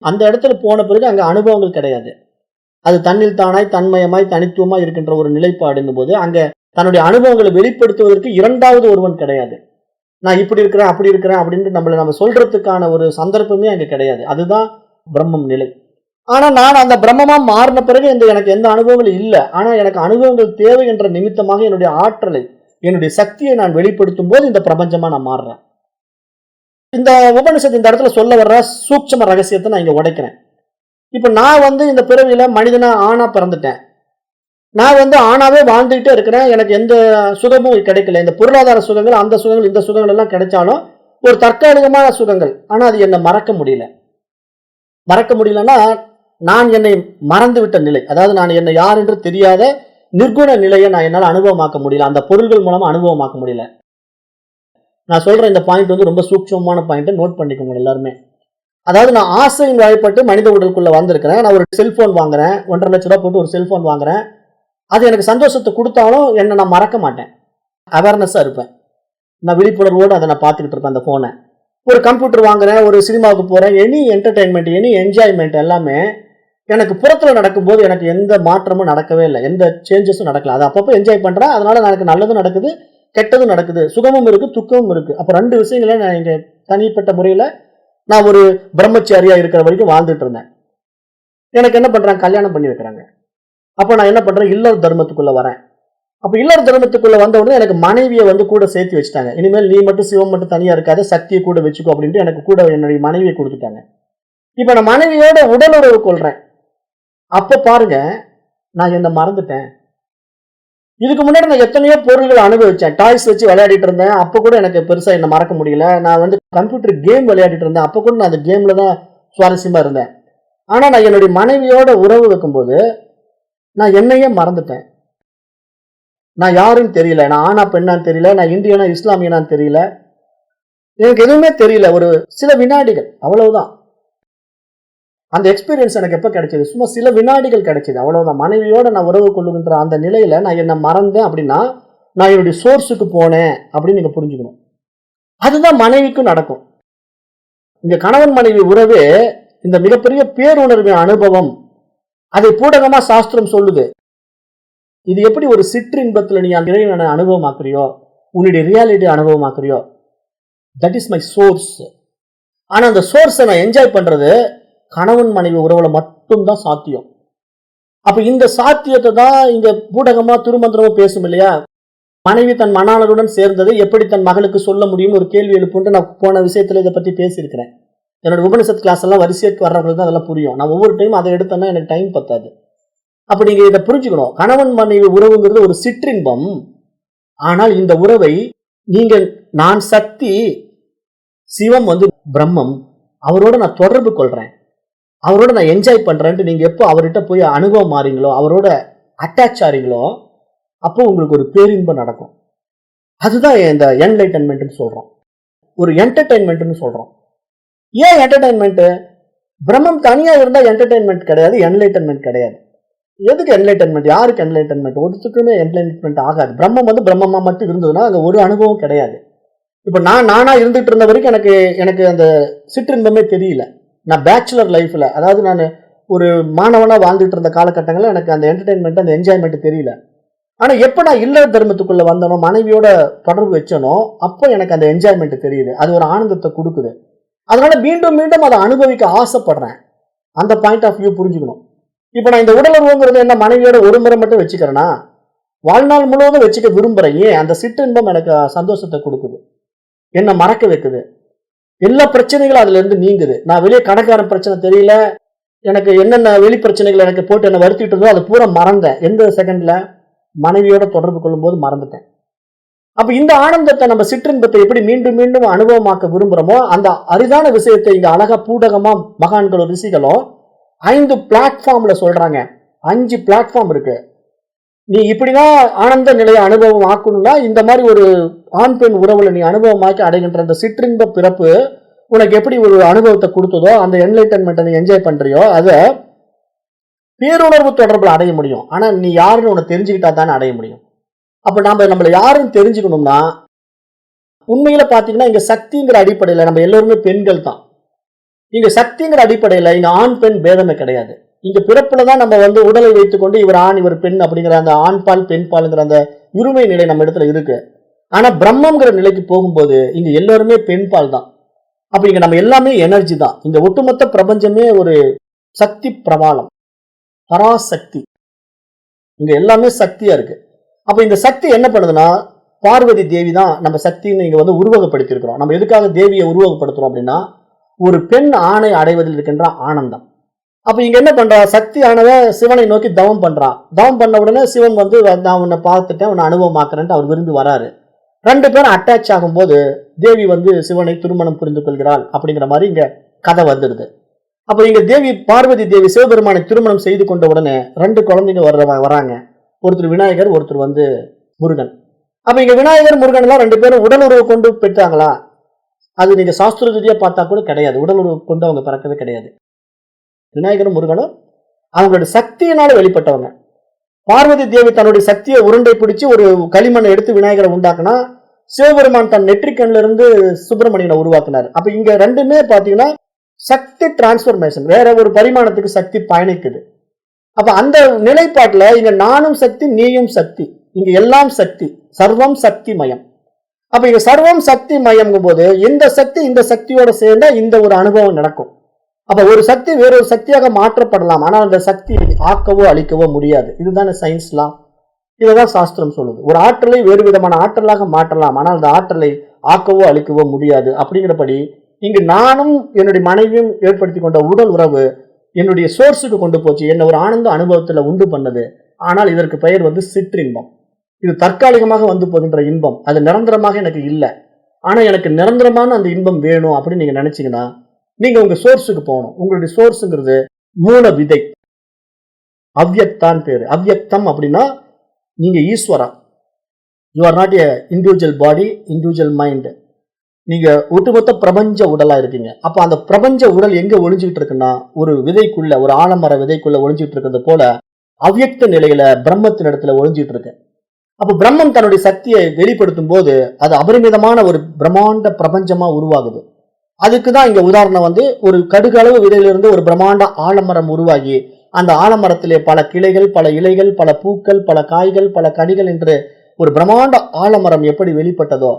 அந்த இடத்துல போன பிறகு அங்க அனுபவங்கள் கிடையாது. அது தன்னில் தானாய், தன்மயமாய், தனித்துவமாய் இருக்கின்ற ஒரு நிலைப்பாடுங்கும் போது அங்க தன்னுடைய அனுபவங்களை வெளிப்படுத்துவதற்கு இரண்டாவது ஒருவன் கிடையாது. நான் இப்படி இருக்கிறேன், அப்படி இருக்கிறேன் அப்படின்னு நம்ம சொல்றதுக்கான ஒரு சந்தர்ப்பமே அங்க கிடையாது. அதுதான் பிரம்மம் நிலை. ஆனா நான் அந்த பிரம்மமா மாறின பிறகு எனக்கு எந்த அனுபவங்களும் இல்லை. ஆனா எனக்கு அனுபவங்கள் தேவை என்ற நிமித்தமாக என்னுடைய ஆற்றலை, என்னுடைய சக்தியை நான் வெளிப்படுத்தும் போது இந்த பிரபஞ்சமா நான் மாறுறேன். இந்த உபனிஷத்து இந்த இடத்துல சொல்ல வர்ற சூட்சும ரகசியத்தை நான் இங்க உடைக்கிறேன். இப்ப நான் வந்து இந்த பிறவியில மனிதனா ஆணா பிறந்துட்டேன். நான் வந்து ஆணாவே வாழ்ந்துகிட்டே இருக்கிறேன். எனக்கு எந்த சுகமும் கிடைக்கல. இந்த பொருளாதார சுகங்கள், அந்த சுகங்கள், இந்த சுகங்கள் எல்லாம் கிடைச்சாலும் ஒரு தற்காலிகமான சுகங்கள். ஆனா அது என்னை மறக்க முடியல. மறக்க முடியலன்னா நான் என்னை மறந்து விட்ட நிலை, அதாவது நான் என்னை யார் என்று தெரியாத நிர்குண நிலையை நான் என்னால் அனுபவமாக்க முடியல. அந்த பொருள்கள் மூலமா அனுபவமாக்க முடியல. நான் சொல்ற இந்த பாயிண்ட் வந்து ரொம்ப சூட்சமான பாயிண்ட், நோட் பண்ணிக்கோங்க எல்லாருமே. அதாவது நான் ஆசையின் வாய்ப்பட்டு மனித உடலுக்குள்ள வந்திருக்கிறேன். நான் ஒரு செல்போன் வாங்குறேன், 1.5 லட்ச ரூபாய் போட்டு ஒரு செல்போன் வாங்குறேன். அது எனக்கு சந்தோஷத்தை கொடுத்தாலும் என்னை நான் மறக்க மாட்டேன். அவேர்னஸா இருப்பேன். நான் விழிப்புணர்வோடு அதை நான் பார்த்துக்கிட்டு இருப்பேன் அந்த போனை. ஒரு கம்ப்யூட்டர் வாங்குறேன், ஒரு சினிமாவுக்கு போறேன், எனி என்டர்டைன்மெண்ட், எனி என்ஜாய்மெண்ட் எல்லாமே எனக்கு புறத்துல நடக்கும்போது எனக்கு எந்த மாற்றமும் நடக்கவே இல்லை, எந்த சேஞ்சஸும் நடக்கல. அது அப்பப்போ என்ஜாய் பண்றேன். அதனால எனக்கு நல்லதும் நடக்குது, கெட்டதும் நடக்குது, சுகமும் இருக்கு, துக்கமும் இருக்கு. அப்ப 2 விஷயங்கள நான் இங்க தனிப்பட்ட முறையில நான் ஒரு பிரம்மச்சாரியா இருக்கிற வரைக்கும் வாழ்ந்துட்டு இருந்தேன். எனக்கு என்ன பண்றாங்க, கல்யாணம் பண்ணி வைக்கிறாங்க. அப்ப நான் என்ன பண்றேன், இல்லற தர்மத்துக்குள்ள வரேன். அப்ப இல்லற தர்மத்துக்குள்ள வந்த உடனே எனக்கு மனைவியை வந்து கூட சேர்த்து வச்சுட்டாங்க. இனிமேல் நீ மட்டும் சிவம் மட்டும் தனியா இருக்காத, சக்தியை கூட வச்சுக்கோ அப்படின்ட்டு எனக்கு கூட என்னுடைய மனைவியை கொடுத்துட்டாங்க. இப்ப நான் மனைவியோட உடல் உறவு கொள்றேன். அப்ப பாருங்க, நான் என்ன மறந்துட்டேன். இதுக்கு முன்னாடி நான் எத்தனையோ பொருள்களை அனுபவிச்சேன். டாய்ஸ் வச்சு விளையாடிட்டு இருந்தேன். அப்ப கூட எனக்கு பெருசா என்ன மறக்க முடியல. நான் வந்து கம்ப்யூட்டர் கேம் விளையாடிட்டு இருந்தேன். அப்ப கூட நான் அந்த கேம்ல தான் சுவாரஸ்யமா இருந்தேன். ஆனா நான் என்னுடைய மனைவியோட உறவு வைக்கும்போது நான் என்னையே மறந்துட்டேன். நான் யாருன்னு தெரியல, நான் ஆனா பெண்ணான்னு தெரியல, நான் இந்தியனா இஸ்லாமியனான்னு தெரியல, எனக்கு எதுவுமே தெரியல. ஒரு சில வினாடிகள், அவ்வளவுதான். அந்த எக்ஸ்பீரியன்ஸ் எனக்கு எப்ப கிடைச்சது, சும்மா சில வினாடிகள் கிடைச்சது, அவ்வளவுதான். மனைவியோட நான் உறவு கொள்ளுகின்ற அந்த நிலையில நான் என்ன மறந்தேன் அப்படின்னா நான் என்னுடைய சோர்ஸுக்கு போனேன் அப்படின்னு நீங்க புரிஞ்சுக்கணும். அதுதான் மனைவிக்கும் நடக்கும். இங்க கணவன் மனைவி உறவே இந்த மிகப்பெரிய பேருணர்வின் அனுபவம். அதை பூடகமா சாஸ்திரம் சொல்லுது. இது எப்படி ஒரு சிற்றின்பத்துல நீ அந்த இறைவனை அனுபவமாக்குறியோ, உன்னுடைய ரியாலிட்டி அனுபவமாக்குறியோ, தட் இஸ் மை சோர்ஸ். ஆனா அந்த சோர்ஸை நான் என்ஜாய் பண்றது கணவன் மனைவி உறவுல மட்டும்தான் சாத்தியம். அப்ப இந்த சாத்தியத்தை தான் இங்க பூடகமா திருமந்திரமா பேசும் இல்லையா. மனைவி தன் மணாளருடன் சேர்ந்ததை எப்படி தன் மகளுக்கு சொல்ல முடியும் ஒரு கேள்வி எழுப்புன்னு நான் போன விஷயத்துல இதை பத்தி பேசியிருக்கிறேன். என்னோட உபனிஷத் கிளாஸ் எல்லாம் வரிசைக்கு வர்றவங்களுக்கு தான் அதெல்லாம் புரியும். நான் ஒவ்வொரு டைம் அதை எடுத்தேன்னா எனக்கு டைம் பத்தாது. அப்ப நீங்க இதை புரிஞ்சுக்கணும். கணவன் மனைவி உறவுங்கிறது ஒரு சிற்றின்பம். ஆனால் இந்த உறவை நீங்க, நான் சக்தி, சிவம் வந்து பிரம்மம், அவரோட நான் தொடர்பு கொள்றேன், அவரோட நான் என்ஜாய் பண்றேன்ட்டு நீங்க எப்போ அவர்கிட்ட போய் அனுபவம் மாறீங்களோ, அவரோட அட்டாச் ஆறீங்களோ, அப்போ உங்களுக்கு ஒரு பேரின்பம் நடக்கும். அதுதான் இந்த என்லைட்டன்மெண்ட் சொல்றோம், ஒரு என்டர்டைன்மெண்ட் சொல்றோம். ஏன் என்டர்டைன்மெண்ட்? பிரம்மம் தனியா இருந்தா என்டர்டைன்மெண்ட் கிடையாது, என்லைட்டன்மெண்ட் கிடையாது. எதுக்கு என்லைட்டன்மெண்ட்? யாருக்கு என்லைட்டன்மெண்ட்? ஒருத்துக்குமே என்லைட்டன்மெண்ட் ஆகாது. பிரம்மம் வந்து பிரம்மமா மட்டும் இருந்ததுன்னா அங்க ஒரு அனுபவம் கிடையாது. இப்ப நானா இருந்துட்டு இருந்த வரைக்கும் எனக்கு அந்த சிற்றின்பமே தெரியல. நான் பேச்சுலர் லைஃப்ல, அதாவது நான் ஒரு மாணவனா வாழ்ந்துட்டு இருந்த காலகட்டங்கள்ல எனக்கு அந்த என்டர்டைன்மெண்ட், அந்த என்ஜாய்மெண்ட் தெரியல. ஆனா எப்ப நான் இல்லற தர்மத்துக்குள்ள வந்தனோ, மனைவியோட தொடர்பு வச்சனோ, அப்போ எனக்கு அந்த என்ஜாய்மெண்ட் தெரியுது. அது ஒரு ஆனந்தத்தை கொடுக்குது. அதனால மீண்டும் மீண்டும் அதை அனுபவிக்க ஆசைப்படுறேன். அந்த பாயிண்ட் ஆஃப் வியூ புரிஞ்சுக்கணும். இப்ப நான் இந்த உடலுறவுங்கிறது என்ன மனைவியோட ஒரு முறை மட்டும் வச்சுக்கிறேன்னா, வாழ்நாள் முழுவதும் வச்சுக்க விரும்புறேன். ஏன்? அந்த சிற்றின்பம் எனக்கு சந்தோஷத்தை கொடுக்குது, என்ன மறக்க வைக்குது, எல்லா பிரச்சனைகளும் அதுல இருந்து நீங்குது. நான் வெளியே கணக்காரன் பிரச்சனை தெரியல, எனக்கு என்னென்ன வெளி பிரச்சனைகள் எனக்கு போட்டு என்ன வருத்திட்டு இருந்தோ அது பூரா மறந்தேன். எந்த செகண்ட்ல? மனைவியோட தொடர்பு கொள்ளும் போது மறந்துட்டேன். அப்ப இந்த ஆனந்தத்தை, நம்ம சிற்றின்பத்தை எப்படி மீண்டும் மீண்டும் அனுபவமாக்க விரும்புறோமோ, அந்த அரிதான விஷயத்தை இங்க அழகா பூடகமா மகான்களும் ரிஷிகளும் 5 பிளாட்ஃபார்ம்ல சொல்றாங்க. 5 பிளாட்ஃபார்ம் இருக்கு. நீ இப்படிதான் ஆனந்த நிலையை அனுபவம் ஆக்கணும்னா, இந்த மாதிரி ஒரு ஆண் பெண் உறவுல நீ அனுபவமாக்கி அடைகின்ற அந்த சிற்றின்ப பிறப்பு உனக்கு எப்படி ஒரு அனுபவத்தை கொடுத்ததோ, அந்த என்லைட்டன்மெண்ட்டை நீ என்ஜாய் பண்றியோ, அதை பேருணர்வு தொடர்புல அடைய முடியும். ஆனா நீ யாருன்னு உனக்கு தெரிஞ்சுக்கிட்டா தானே அடைய முடியும். அப்ப நாம நம்மள யாருன்னு தெரிஞ்சுக்கணும்னா, உண்மையில பாத்தீங்கன்னா இங்க சக்திங்கிற அடிப்படையில நம்ம எல்லாருமே பெண்கள் தான். இங்க சக்திங்கிற அடிப்படையில இங்க ஆண் பெண் பேதமே கிடையாது. இங்க பிறப்புலதான் நம்ம உடலை வைத்துக்கொண்டு இவர் ஆண் இவர் பெண் அப்படிங்கிற அந்த ஆண் பால் பெண் பால்ங்கிற அந்த உரிமை நிலை நம்ம இடத்துல இருக்கு. ஆனா பிரம்மங்கிற நிலைக்கு போகும்போது இங்க எல்லாருமே பெண் பால் தான். அப்ப இங்க நம்ம எல்லாமே எனர்ஜி தான். இங்க ஒட்டுமொத்த பிரபஞ்சமே ஒரு சக்தி பிரபாலம், பராசக்தி. இங்க எல்லாமே சக்தியா இருக்கு. அப்ப இந்த சக்தி என்ன பண்ணுதுன்னா, பார்வதி தேவி தான் நம்ம சக்தின்னு இங்க உருவகப்படுத்தி இருக்கிறோம். நம்ம எதுக்காக தேவியை உருவகப்படுத்துறோம் அப்படின்னா, ஒரு பெண் ஆணை அடைவதில் இருக்கின்ற ஆனந்தம். அப்ப இங்க என்ன பண்றா, சக்தி ஆனவ சிவனை நோக்கி தவம் பண்றான். தவம் பண்ண உடனே சிவன் நான் உன்னை பார்த்துட்டேன், உன்னை அனுபவமாக்குறேன்ட்டு அவர் விரும்பி வராரு. 2 பேரும் அட்டாச் ஆகும் போது தேவி சிவனை திருமணம் புரிந்து கொள்கிறாள் அப்படிங்கிற மாதிரி இங்க கதை வந்துடுது. அப்ப இங்க தேவி பார்வதி தேவி சிவபெருமானை திருமணம் செய்து கொண்ட உடனே 2 குழந்தைங்க வராங்க. ஒருத்தர் விநாயகர், ஒருத்தர் முருகன். அப்ப இங்க விநாயகர் முருகன் எல்லாம் 2 பேரும் உடல் உறவு கொண்டு பெற்றாங்களா? அது நீங்க சாஸ்திர ரீதியா பார்த்தா கூட கிடையாது. உடல் உறவு கொண்டு அவங்க பிறக்கவே கிடையாது. விநாயகரும் முருகனும் அவங்களோட சக்தியினால வெளிப்பட்டவங்க. பார்வதி தேவி தன்னுடைய சக்தியை உருண்டை பிடிச்சு ஒரு களிமண்ணை எடுத்து விநாயகரை உண்டாக்குனா, சிவபெருமான் தன் நெற்றிக்கண்ல இருந்து சுப்பிரமணியனை உருவாக்குனார். அப்ப இங்க 2மே பாத்தீங்கன்னா சக்தி டிரான்ஸ்பர்மேஷன், வேற ஒரு பரிமாணத்துக்கு சக்தி பயணிக்குது. அப்ப அந்த நிலைப்பாட்டுல இங்க நானும் சக்தி, நீயும் சக்தி, இங்க எல்லாம் சக்தி, சர்வம் சக்தி மயம். அப்ப இங்க சர்வம் சக்தி மயம்ங்கும் போது இந்த சக்தி இந்த சக்தியோட சேர்ந்தா இந்த ஒரு அனுபவம் நடக்கும். அப்ப ஒரு சக்தி வேறொரு சக்தியாக மாற்றப்படலாம், ஆனால் அந்த சக்தி ஆக்கவோ அழிக்கவோ முடியாது. இதுதானே சயின்ஸ்லாம், இதுதான் சாஸ்திரம் சொல்லுது. ஒரு ஆற்றலை வேறு விதமான ஆற்றலாக மாற்றலாம், ஆனால் அந்த ஆற்றலை ஆக்கவோ அழிக்கவோ முடியாது. அப்படிங்கிறபடி இங்கு நானும் என்னுடைய மனைவியும் ஏற்படுத்தி கொண்ட உடல் உறவு என்னுடைய சோர்ஸுக்கு கொண்டு போச்சு, என்ன ஒரு ஆனந்த அனுபவத்துல உண்டு பண்ணது. ஆனால் இதற்கு பெயர் சிற்றின்பம். இது தற்காலிகமாக போகின்ற இன்பம், அது நிரந்தரமாக எனக்கு இல்லை. ஆனா எனக்கு நிரந்தரமான அந்த இன்பம் வேணும் அப்படின்னு நீங்க நினைச்சீங்கன்னா, நீங்க உங்க சோர்ஸுக்கு போகணும். உங்களுடைய சோர்ஸுங்கிறது மூல விதை, அவ்யக்தான் பேரு. அவ்யக்தம் அப்படின்னா நீங்க ஈஸ்வரா, you are not a individual body, individual mind. நீங்க ஒட்டுமொத்த பிரபஞ்ச உடலா இருக்கீங்க. அப்ப அந்த பிரபஞ்ச உடல் எங்க ஒளிஞ்சுட்டு இருக்குன்னா, ஒரு விதைக்குள்ள, ஒரு ஆலமர விதைக்குள்ள ஒளிஞ்சிட்டு இருக்கிறது போல அவ்யக்த நிலையில பிரம்மத்தின் இடத்துல ஒளிஞ்சிட்டு இருக்கு. அப்ப பிரம்மம் தன்னுடைய சக்தியை வெளிப்படுத்தும் போது அது அபரிமிதமான ஒரு பிரம்மாண்ட பிரபஞ்சமா உருவாகுது. அதுக்குதான் இங்க உதாரணம் ஒரு கடுகளவு விதையிலிருந்து ஒரு பிரம்மாண்ட ஆலமரம் உருவாகி, அந்த ஆலமரத்திலே பல கிளைகள், பல இலைகள், பல பூக்கள், பல காய்கள், பல கனிகள் என்று ஒரு பிரம்மாண்ட ஆலமரம் எப்படி வெளிப்பட்டதோ,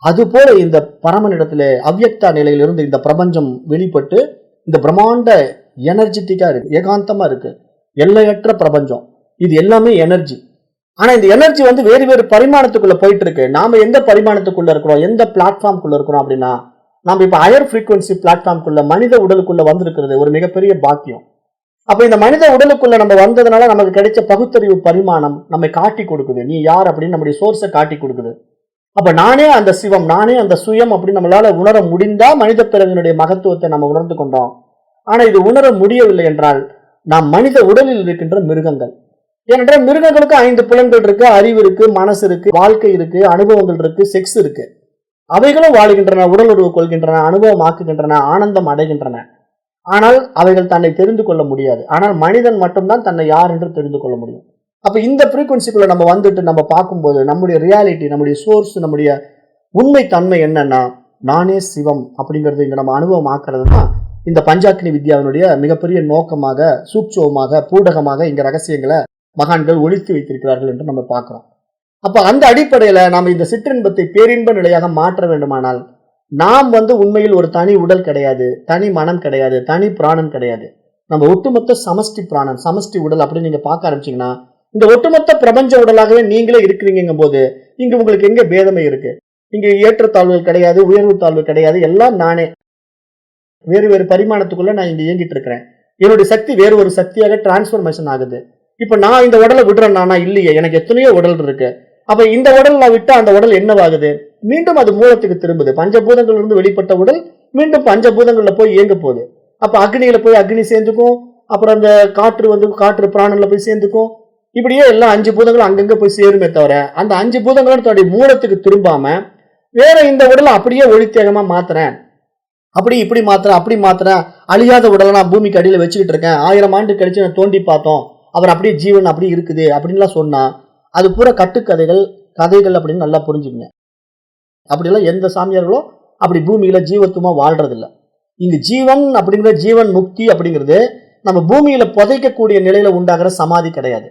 அதுபோல இந்த பரமனிடத்திலே அவ்யக்தா நிலையிலிருந்து இந்த பிரபஞ்சம் வெளிப்பட்டு இந்த பிரம்மாண்ட எனர்ஜெட்டிக்கா இருக்கு, ஏகாந்தமா இருக்கு, எல்லையற்ற பிரபஞ்சம். இது எல்லாமே எனர்ஜி. ஆனா இந்த எனர்ஜி வேறு வேறு பரிமாணத்துக்குள்ள போயிட்டு இருக்கு. நாம எந்த பரிமாணத்துக்குள்ள இருக்கிறோம், எந்த பிளாட்ஃபார்ம்குள்ள இருக்கிறோம் அப்படின்னா, நாம இப்ப ஹையர் ஃப்ரீக்வன்சி பிளாட்ஃபார்ம்குள்ள, மனித உடலுக்குள்ள வந்திருக்கிறது ஒரு மிகப்பெரிய பாக்கியம். அப்ப இந்த மனித உடலுக்குள்ள நம்ம வந்ததுனால நமக்கு கிடைச்ச பகுத்தறிவு பரிமாணம் நம்மை காட்டி கொடுக்குது, நீ யார் அப்படின்னு நம்முடைய சோர்ஸை காட்டி கொடுக்குது. அப்ப நானே அந்த சிவம், நானே அந்த சுயம் அப்படின்னு நம்மளால உணர முடிந்தா மனித பிறவினுடைய மகத்துவத்தை நம்ம உணர்ந்து கொண்டோம். ஆனா இது உணர முடியவில்லை என்றால் நாம் மனித உடலில் இருக்கின்ற மிருகங்கள். ஏனென்றால் மிருகங்களுக்கு 5 புலன்கள் இருக்கு, அறிவு இருக்கு, மனசு இருக்கு, வாழ்க்கை இருக்கு, அனுபவங்கள் இருக்கு, செக்ஸ் இருக்கு. அவைகளும் வாழுகின்றன, உடல் உறவு கொள்கின்றன, அனுபவம் ஆக்குகின்றன, ஆனந்தம் அடைகின்றன. ஆனால் அவைகள் தன்னை தெரிந்து கொள்ள முடியாது. ஆனால் மனிதன் மட்டும்தான் தன்னை யார் என்று தெரிந்து கொள்ள முடியும். அப்ப இந்த ஃப்ரீக்வன்சிக்குள்ள நம்ம நம்ம பார்க்கும்போது நம்முடைய ரியாலிட்டி, நம்முடைய சோர்ஸ், நம்முடைய உண்மை தன்மை என்னன்னா, நானே சிவம் அப்படிங்கிறது இங்க நம்ம அனுபவம் ஆக்குறது தான் இந்த பஞ்சாக்னி வித்யாவினுடைய மிகப்பெரிய நோக்கமாக, சூட்சமாக, பூடகமாக இங்க ரகசியங்களை மகான்கள் ஒழித்து வைத்திருக்கிறார்கள் என்று நம்ம பார்க்கிறோம். அப்ப அந்த அடிப்படையில நாம இந்த சிற்றின்பத்தை பேரின்ப நிலையாக மாற்ற வேண்டுமானால், நாம் உண்மையில் ஒரு தனி உடல் கிடையாது, தனி மனம் கிடையாது, தனி பிராணன் கிடையாது. நம்ம ஒட்டுமொத்த சமஷ்டி பிராணன், சமஷ்டி உடல் அப்படின்னு நீங்க பார்க்க ஆரம்பிச்சீங்கன்னா, இந்த ஒட்டுமொத்த பிரபஞ்ச உடலாகவே நீங்களே இருக்கிறீங்கும் போது இங்க உங்களுக்கு எங்க பேதமை இருக்கு? இங்க ஏற்றத்தாழ்வுகள் கிடையாது, உயர்வு தாழ்வு கிடையாது, எல்லாம் நானே. வேறு வேறு பரிமாணத்துக்குள்ள நான் இங்க இயங்கிட்டு இருக்கிறேன். என்னுடைய சக்தி வேறு ஒரு சக்தியாக டிரான்ஸ்பர்மேஷன் ஆகுது. இப்ப நான் இந்த உடலை விடுறேன், நானா இல்லையே, எனக்கு எத்தனையோ உடல் இருக்கு. அப்ப இந்த உடல் நான் விட்டா அந்த உடல் என்னவாகுது? மீண்டும் அது மூலத்துக்கு திரும்புது. பஞ்சபூதங்கள் இருந்து வெளிப்பட்ட உடல் மீண்டும் பஞ்சபூதங்கள்ல போய் இயங்க போகுது. அப்ப அக்னியில போய் அக்னி சேர்ந்துக்கும், அப்புறம் அந்த காற்று பிராணன்ல போய் சேர்ந்துக்கும். இப்படியே எல்லாம் 5 பூதங்களும் அங்கங்க போய் சேருமே தவிர அந்த 5 பூதங்களும் தன்னுடைய மூலத்துக்கு திரும்பாம வேற இந்த உடலை அப்படியே ஒளித்தேகமா மாத்துறேன், அப்படி இப்படி மாத்துறேன், அப்படி மாத்துறேன், அழியாத உடலை நான் பூமிக்கு அடியில வச்சுக்கிட்டு இருக்கேன், 1000 ஆண்டு கழிச்சு நான் தோண்டி பார்த்தோம், அவர் அப்படியே ஜீவன் அப்படி இருக்குது அப்படின்லாம் சொன்னா அது பூரா கட்டுக்கதைகள், கதைகள் அப்படின்னு நல்லா புரிஞ்சுக்கங்க. அப்படிலாம் எந்த சாமியார்களும் அப்படி பூமியில ஜீவத்துவமா வாழ்றது இல்லை. இங்க ஜீவன் அப்படிங்கிற ஜீவன் முக்தி அப்படிங்கிறது நம்ம பூமியில புதைக்கக்கூடிய நிலையில உண்டாகிற சமாதி கிடையாது.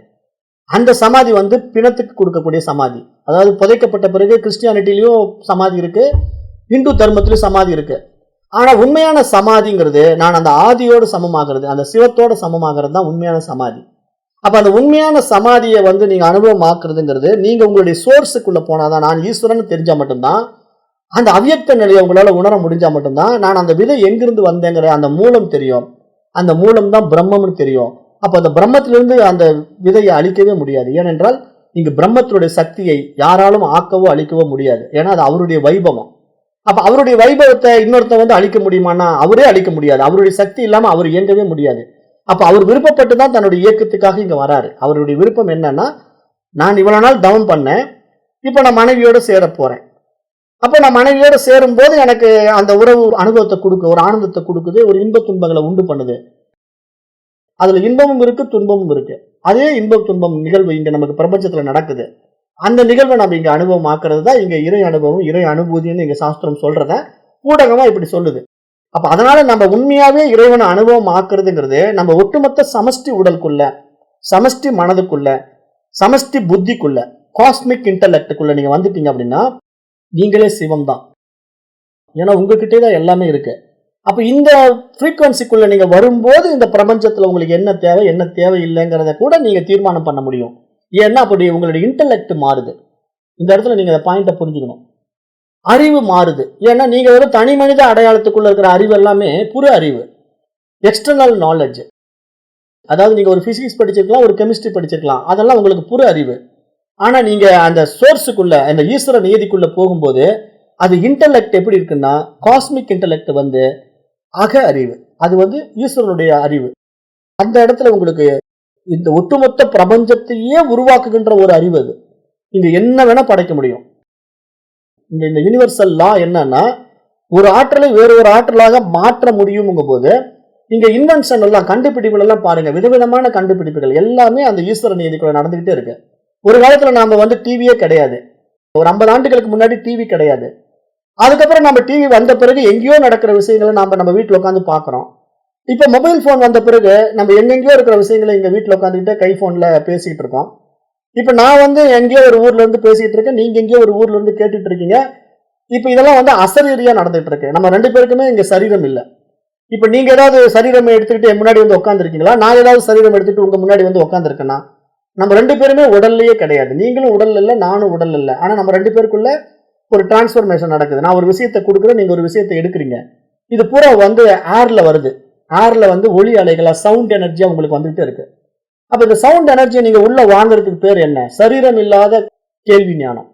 அந்த சமாதி பிணத்துக்கு கொடுக்கக்கூடிய சமாதி. அதாவது புதைக்கப்பட்ட பிறகு கிறிஸ்டியானிட்டிலையும் சமாதி இருக்கு, இந்து தர்மத்திலும் சமாதி இருக்கு. ஆனா உண்மையான சமாதிங்கிறது நான் அந்த ஆதியோடு சமமாகிறது, அந்த சிவத்தோட சமமாகிறது தான் உண்மையான சமாதி. அப்ப அந்த உண்மையான சமாதியை நீங்க அனுபவமாக்குறதுங்கிறது நீங்க உங்களுடைய சோர்ஸுக்குள்ள போனாதான், நான் ஈஸ்வரன் தெரிஞ்சா மட்டும்தான், அந்த அவ்யக்த நிலையை உங்களால உணர முடிஞ்சா மட்டும்தான் நான் அந்த விதை எங்கிருந்து வந்தேங்கிற அந்த மூலம் தெரியும். அந்த மூலம் தான் பிரம்மம்னு தெரியும். அப்ப அந்த பிரம்மத்திலிருந்து அந்த விதையை அழிக்கவே முடியாது. ஏனென்றால் இங்கு பிரம்மத்தினுடைய சக்தியை யாராலும் ஆக்கவோ அழிக்கவோ முடியாது. ஏன்னா அது அவருடைய வைபவம். அப்ப அவருடைய வைபவத்தை இன்னொருத்த அழிக்க முடியுமானா அவரே அழிக்க முடியாது. அவருடைய சக்தி இல்லாம அவர் இயங்கவே முடியாது. அப்ப அவர் விருப்பப்பட்டு தான் தன்னுடைய இயக்கத்துக்காக இங்க வராரு. அவருடைய விருப்பம் என்னன்னா, நான் இவ்வளவு நாள் தவம் பண்ணேன், இப்ப நான் மனைவியோட சேர போறேன். அப்ப நான் மனைவியோட சேரும் போது எனக்கு அந்த உறவு அனுபவத்தை கொடுக்கு, ஒரு ஆனந்தத்தை கொடுக்குது, ஒரு இன்ப துன்பங்களை உண்டு பண்ணுது. அதுல இன்பமும் இருக்கு, துன்பமும் இருக்கு. அதே இன்ப துன்பம் நிகழ்வு இங்க நமக்கு பிரபஞ்சத்துல நடக்குது. அந்த நிகழ்வை நம்ம இங்க அனுபவம் ஆக்குறது தான் இங்க இறை அனுபவம், இறை அனுபூதின்னு இங்க சாஸ்திரம் சொல்றத ஊடகமா இப்படி சொல்லுது. அப்ப அதனால நம்ம உண்மையாவே இறைவனை அனுபவம் ஆக்குறதுங்கிறது நம்ம ஒட்டுமொத்த சமஷ்டி உடலுக்குள்ள, சமஷ்டி மனதுக்குள்ள, சமஷ்டி புத்திக்குள்ள, காஸ்மிக் இன்டலெக்டுக்குள்ள நீங்க வந்துட்டீங்க அப்படின்னா நீங்களே சிவம் தான். ஏன்னா உங்ககிட்டே தான் எல்லாமே இருக்கு. அப்ப இந்த ஃப்ரீக்வன்சிக்குள்ள நீங்க வரும்போது இந்த பிரபஞ்சத்துல உங்களுக்கு என்ன தேவை, என்ன தேவை இல்லைங்கிறத கூட நீங்க தீர்மானம் பண்ண முடியும். ஏன்னா அப்படி உங்களுடைய இன்டலெக்ட் மாறுது. இந்த இடத்துல நீங்க அந்த பாயிண்ட புரிஞ்சுக்கணும். அறிவு மாறுது. ஏன்னா நீங்க ஒரு தனி மனித அடையாளத்துக்குள்ள இருக்கிற அறிவு எல்லாமே புற அறிவு, எக்ஸ்டர்னல் நாலேஜ். அதாவது நீங்க ஒரு பிசிக்ஸ் படிச்சிருக்கலாம், ஒரு கெமிஸ்ட்ரி படிச்சிருக்கலாம், அதெல்லாம் உங்களுக்கு புற அறிவு. ஆனா நீங்க அந்த சோர்ஸுக்குள்ள, அந்த ஈஸ்வர நியதிக்குள்ள போகும்போது அது இன்டலெக்ட் எப்படி இருக்குன்னா, காஸ்மிக் இன்டலெக்ட் அக அறிவு, அது ஈஸ்வரனுடைய அறிவு. அந்த இடத்துல உங்களுக்கு இந்த ஒட்டுமொத்த பிரபஞ்சத்தையே உருவாக்குகின்ற ஒரு அறிவு. அது நீங்க என்ன வேணா படைக்க முடியும். இந்த யூனிவர்சல் லா என்னன்னா, ஒரு ஆற்றலை வேற ஒரு ஆற்றலாக மாற்ற முடியும்ங்க போது இங்க இன்வென்ஷன் எல்லாம், கண்டுபிடிப்புகள் எல்லாம் பாருங்க, விதவிதமான கண்டுபிடிப்புகள் எல்லாமே அந்த ஈஸ்வர நியதிக்குள்ள நடந்துகிட்டே இருக்கு. ஒரு காலத்துல நாம டிவியே கிடையாது. ஒரு 50 ஆண்டுகளுக்கு முன்னாடி டிவி கிடையாது. அதுக்கப்புறம் நம்ம டிவி வந்த பிறகு எங்கேயோ நடக்கிற விஷயங்களை நம்ம வீட்டுல உட்காந்து பாக்குறோம். இப்ப மொபைல் போன் வந்த பிறகு நம்ம எங்கெங்கயோ இருக்கிற விஷயங்களை எங்க வீட்டுல உட்காந்துக்கிட்டு கை போன்ல பேசிட்டு இருக்கோம். இப்ப நான் எங்கேயோ ஒரு ஊர்ல இருந்து பேசிட்டு இருக்கேன், நீங்க எங்கேயோ ஒரு ஊர்ல இருந்து கேட்டுட்டு இருக்கீங்க. இப்ப இதெல்லாம் அசரீரியா நடந்துட்டு இருக்கு. நம்ம 2 பேருக்குமே இங்க சரீரம் இல்ல. இப்ப நீங்க ஏதாவது சரீரம் எடுத்துக்கிட்டு என் முன்னாடி உட்கார்ந்து இருக்கீங்களா? நான் ஏதாவது சரீரம் எடுத்துட்டு உங்க முன்னாடி உட்கார்ந்து இருக்கேன்னா? நம்ம 2 பேருமே உடல்லயே கிடையாது. நீங்களும் உடல் இல்ல, நானும் உடல் இல்ல. ஆனா நம்ம 2 பேருக்குள்ள ஒரு டிரான்ஸ்பர்மேஷன் நடக்குது. நான் ஒரு விஷயத்தை கொடுக்குறேன், நீங்க ஒரு விஷயத்தை எடுக்கிறீங்க. இது பூரா ஏர்ல வருது. ஏர்ல ஒளி அலைகளா, சவுண்ட் எனர்ஜியா உங்களுக்கு வந்துகிட்டே இருக்கு. அப்ப இந்த சவுண்ட் எனர்ஜியை நீங்க உள்ள வாங்குறதுக்கு பேர் என்ன? சரீரம் இல்லாத கேள்வி ஞானம்.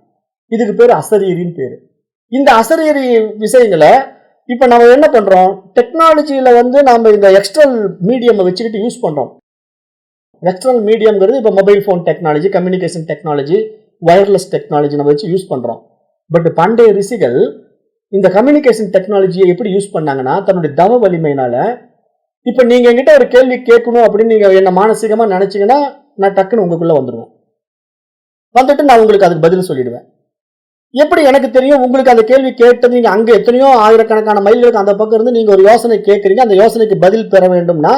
இதுக்கு பேர் அசரீரின்னு பேரு. இந்த அசரீரி விஷயங்களை இப்ப நம்ம என்ன பண்றோம், டெக்னாலஜியில நாம இந்த எக்ஸ்டர்னல் மீடியம் வச்சுக்கிட்டு யூஸ் பண்றோம். எக்ஸ்டர்னல் மீடியம்ங்கிறது இப்ப mobile phone technology, communication technology, wireless technology நம்ம வச்சு யூஸ் பண்றோம். பட் பண்டைய ரிஷிகள் இந்த கம்யூனிகேஷன் டெக்னாலஜியை எப்படி யூஸ் பண்ணாங்கன்னா, தன்னுடைய தவ வலிமையினால, இப்ப நீங்க என்கிட்ட ஒரு கேள்வி கேட்கணும் அப்படின்னு நீங்க என்ன மானசீகமா நினைச்சீங்கன்னா, நான் டக்குன்னு உங்களுக்குள்ள வந்துடுவேன். வந்துட்டு நான் உங்களுக்கு அதுக்கு பதில் சொல்லிடுவேன். எப்படி எனக்கு தெரியும் உங்களுக்கு அந்த கேள்வி கேட்டு நீங்க அங்க எத்தனையோ ஆயிரக்கணக்கான மைல்களுக்கு அந்த பக்கம் இருந்து நீங்க ஒரு யோசனை கேட்கறீங்க, அந்த யோசனைக்கு பதில் பெற வேண்டும்னா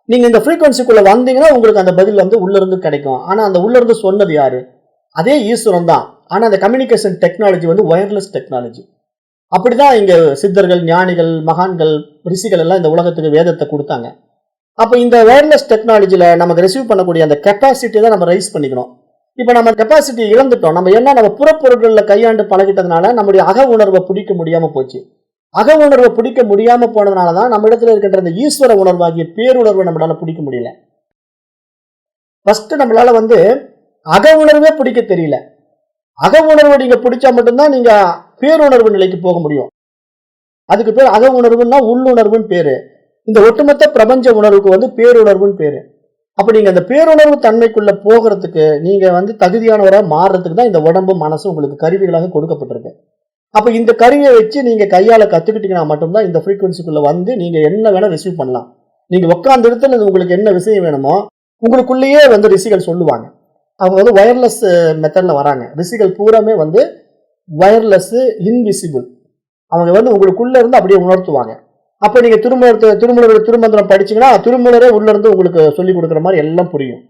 நீங்க இந்த ஃப்ரீக்வன்சிக்குள்ள வந்தீங்கன்னா உங்களுக்கு அந்த பதில் உள்ள இருந்து கிடைக்கும். ஆனா அந்த உள்ள இருந்து சொன்னது யாரு? அதே ஈஸ்வரன் தான். ஆனா அந்த கம்யூனிகேஷன் டெக்னாலஜி வயர்லெஸ் டெக்னாலஜி. அப்படிதான் இங்க சித்தர்கள், ஞானிகள், மகான்கள், ரிஷிகள் எல்லாம் இந்த உலகத்துக்கு வேதத்தை கொடுத்தாங்க. அப்போ இந்த வயர்லெஸ் டெக்னாலஜியில் நமக்கு ரிசீவ் பண்ணக்கூடிய அந்த கெப்பாசிட்டி தான் நம்ம ரைஸ் பண்ணிக்கணும். இப்போ நம்ம கெப்பாசிட்டி இழந்துட்டோம். நம்ம என்ன நம்ம புறப்பொருட்களில் கையாண்டு பழகிட்டதுனால நம்முடைய அக உணர்வை பிடிக்க முடியாமல் போச்சு. அக உணர்வை பிடிக்க முடியாமல் போனதுனால தான் நம்ம இடத்துல இருக்கின்ற அந்த ஈஸ்வர உணர்வாகிய பேருணர்வை நம்மளால பிடிக்க முடியல. ஃபர்ஸ்ட் நம்மளால அக உணர்வே பிடிக்க தெரியல. அக உணர்வை நீங்க பிடிச்சா மட்டும்தான் நீங்க பேருணர்வு நிலைக்கு போக முடியும். அதுக்கு பேர் அக உணர்வுன்னா உள்ளுணர்வுன்னு பேரு. இந்த ஒட்டுமொத்த பிரபஞ்ச உணர்வுக்கு பேருணர்வுன்னு பேரு. அப்ப நீங்க அந்த பேருணர்வு தன்மைக்குள்ள போகிறதுக்கு நீங்க தகுதியானவராக மாறுறதுக்கு தான் இந்த உடம்பு மனசு உங்களுக்கு கருவிகளாக கொடுக்கப்பட்டிருக்கு. அப்ப இந்த கருவியை வச்சு நீங்க கையால கத்துக்கிட்டீங்கன்னா மட்டும்தான் இந்த ஃப்ரீக்வன்சிக்குள்ள நீங்க என்ன வேணா ரிசீவ் பண்ணலாம். நீங்க உட்கார்ந்த இடத்துல உங்களுக்கு என்ன விஷயம் வேணுமோ உங்களுக்குள்ளேயே ரிஷிகள் சொல்லுவாங்க. அவங்க வயர்லெஸ் மெத்தட்ல வராங்க. ரிஷிகள் பூராமே வயர்லெஸ் இன்விசிபிள். அவங்க உங்களுக்குள்ள இருந்து அப்படியே உணர்த்துவாங்க. அப்ப நீங்க திருமந்திரம் படிச்சீங்கன்னா திருமூலரே உள்ள இருந்து உங்களுக்கு சொல்லி கொடுக்குற மாதிரி எல்லாம் புரியும்.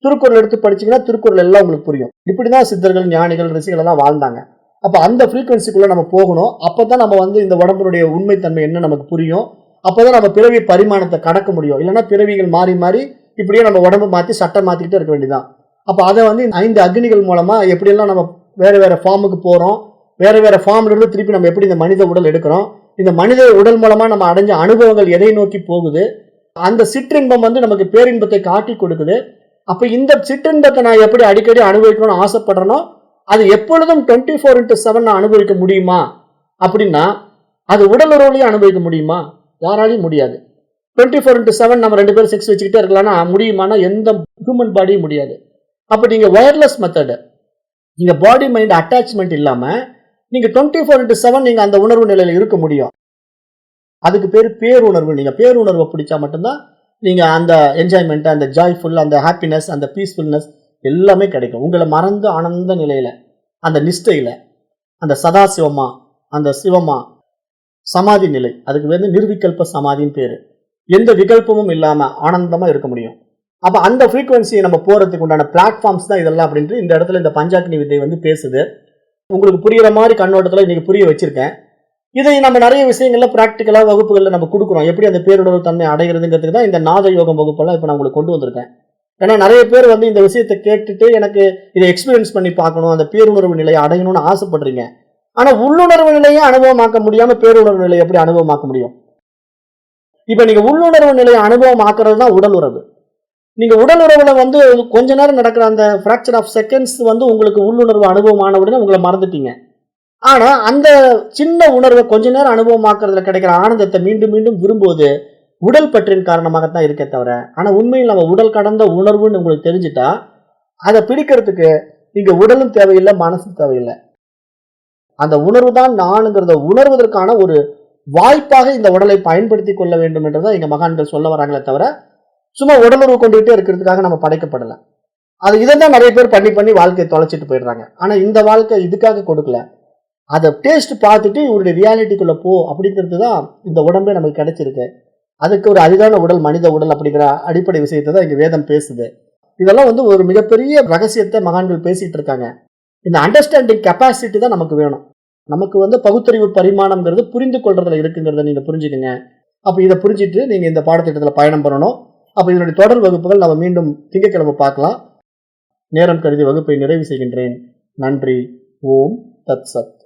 திருக்குறள் எடுத்து படிச்சீங்கன்னா திருக்குறள் எல்லாம் உங்களுக்கு புரியும். இப்படிதான் சித்தர்கள், ஞானிகள், ரிஷிகள் எல்லாம் வாழ்ந்தாங்க. அப்ப அந்த ஃப்ரீக்வன்சிக்குள்ள நம்ம போகணும். அப்பதான் நம்ம இந்த உடம்புடைய உண்மைத்தன்மை என்ன நமக்கு புரியும். அப்பதான் நம்ம பிறவி பரிமாணத்தை கடக்க முடியும். இல்லைன்னா பிறவிகள் மாறி மாறி இப்படியே நம்ம உடம்பு மாற்றி சட்டை மாற்றிக்கிட்டே இருக்க வேண்டியதான். அப்போ அதை 5 அக்னிகள் மூலமாக எப்படியெல்லாம் நம்ம வேறு வேறு ஃபார்முக்கு போகிறோம், வேறு வேறு ஃபார்ம்லேருந்து திருப்பி நம்ம எப்படி இந்த மனித உடல் எடுக்கிறோம், இந்த மனித உடல் மூலமாக நம்ம அடைஞ்ச அனுபவங்கள் எதை நோக்கி போகுது, அந்த சிற்றின்பம் நமக்கு பேரின்பத்தை காட்டி கொடுக்குது. அப்போ இந்த சிற்றின்பத்தை நான் எப்படி அடிக்கடி அனுபவிக்கணும்னு ஆசைப்படுறேனோ அது எப்பொழுதும் 24/7 நான் அனுபவிக்க முடியுமா அப்படின்னா அது உடல் உறவுலையும் அனுபவிக்க முடியுமா? யாராலையும் முடியாது. 24/7 நம்ம 2 பேரும் செக்ஸ் வச்சுக்கிட்டே இருக்கலாம்னா முடியுமானா எந்த ஹியூமன் பாடியும் முடியாது. அப்போ நீங்க வயர்லெஸ் மெத்தட், நீங்க பாடி மைண்ட் அட்டாச்மெண்ட் இல்லாம நீங்க 24/7 நீங்க அந்த உணர்வு நிலையில இருக்க முடியும். அதுக்கு பேர் பேருணர்வு. நீங்க பேருணர்வை பிடிச்சா மட்டும்தான் நீங்க அந்த என்ஜாய்மெண்ட், அந்த ஜாய்ஃபுல், அந்த ஹாப்பினஸ், அந்த பீஸ்ஃபுல்னஸ் எல்லாமே கிடைக்கும். உங்களை மறந்து ஆனந்த நிலையில, அந்த நிஷ்டையில, அந்த சதாசிவமா, அந்த சிவமா சமாதி நிலை. அதுக்கு நிர்விகல்ப சமாதின்னு பேரு. எந்த விகல்பமும் இல்லாம ஆனந்தமா இருக்க முடியும். அப்ப அந்த ஃப்ரீக்வன்சியை நம்ம போறதுக்கு உண்டான பிளாட்ஃபார்ம்ஸ் தான் இதெல்லாம் அப்படின்ட்டு இந்த இடத்துல இந்த பஞ்சாக்னி வித்தை பேசுது. உங்களுக்கு புரியுற மாதிரி கண்ணோட்டத்தில் இன்னைக்கு புரிய வச்சிருக்கேன். இதை நம்ம நிறைய விஷயங்கள்ல பிராக்டிக்கலா வகுப்புகள்ல நம்ம கொடுக்குறோம். எப்படி அந்த பேருணர்வு தன்மை அடைகிறதுங்கிறதுக்கு தான் இந்த நாத யோகம் வகுப்பெல்லாம் இப்ப நான் உங்களுக்கு கொண்டு வந்திருக்கேன். ஏன்னா நிறைய பேர் இந்த விஷயத்தை கேட்டுட்டு எனக்கு இதை எக்ஸ்பீரியன்ஸ் பண்ணி பார்க்கணும், அந்த பேருணர்வு நிலையை அடையணும்னு ஆசைப்படுறீங்க. ஆனா உள்ளுணர்வு நிலையை அனுபவமாக்க முடியாம பேருணர்வு நிலையை எப்படி அனுபவமாக்க முடியும்? இப்ப நீங்க உள்ளுணர்வு நிலையை அனுபவம் ஆக்குறது தான் உடல் உறவு. நீங்க உடல் உறவுல கொஞ்ச நேரம் நடக்கிற அந்த ஃபிராக்சர் ஆஃப் செகண்ட்ஸ் உங்களுக்கு உள்ளுணர்வு அனுபவம் ஆன உடனே உங்களை மறந்துட்டீங்க. ஆனா அந்த சின்ன உணர்வை கொஞ்ச நேரம் அனுபவமாக்குறதுல கிடைக்கிற ஆனந்தத்தை மீண்டும் மீண்டும் விரும்புவது உடல் பற்றின் காரணமாகத்தான் இருக்கே தவிர, ஆனா உண்மையில் நம்ம உடல் கடந்த உணர்வுன்னு உங்களுக்கு தெரிஞ்சுட்டா அதை பிடிக்கிறதுக்கு நீங்க உடலும் தேவையில்லை, மனசும் தேவையில்லை. அந்த உணர்வு தான் நானுங்கிறத உணர்வதற்கான ஒரு வாய்ப்பாக இந்த உடலை பயன்படுத்தி கொள்ள வேண்டும் என்றுதான் எங்க மகான்கள் சொல்ல வராங்களே தவிர சும்மா உடலுறவு கொண்டுகிட்டே இருக்கிறதுக்காக நம்ம படைக்கப்படல. இதைதான் நிறைய பேர் பண்ணி பண்ணி வாழ்க்கையை தொலைச்சிட்டு போயிடுறாங்க. ஆனா இந்த வாழ்க்கை இதுக்காக கொடுக்கல. அதை டேஸ்ட் பார்த்துட்டு இவருடைய ரியாலிட்டிக்குள்ள போ அப்படிங்கிறது தான் இந்த உடம்பே நமக்கு கிடைச்சிருக்கு. அதுக்கு ஒரு அரிதான உடல் மனித உடல் அப்படிங்கிற அடிப்படை விஷயத்தை தான் இங்க வேதம் பேசுது. இதெல்லாம் ஒரு மிகப்பெரிய ரகசியத்தை மகான்கள் பேசிட்டு இருக்காங்க. இந்த அண்டர்ஸ்டாண்டிங் கெப்பாசிட்டி தான் நமக்கு வேணும். நமக்கு பகுத்தறிவு பரிமாணம்ங்கிறது புரிந்து கொள்றதுல இருக்குங்கிறத நீங்க புரிஞ்சுக்கங்க. அப்ப இதை புரிஞ்சுட்டு நீங்க இந்த பாடத்திட்டத்தில் பயணம் பண்ணணும். அப்ப இதனுடைய தொடர் வகுப்புகள் நம்ம மீண்டும் திங்கட்கிழமை பார்க்கலாம். நேரம் கருதி வகுப்பை நிறைவு செய்கின்றேன். நன்றி. ஓம் தத் சத்.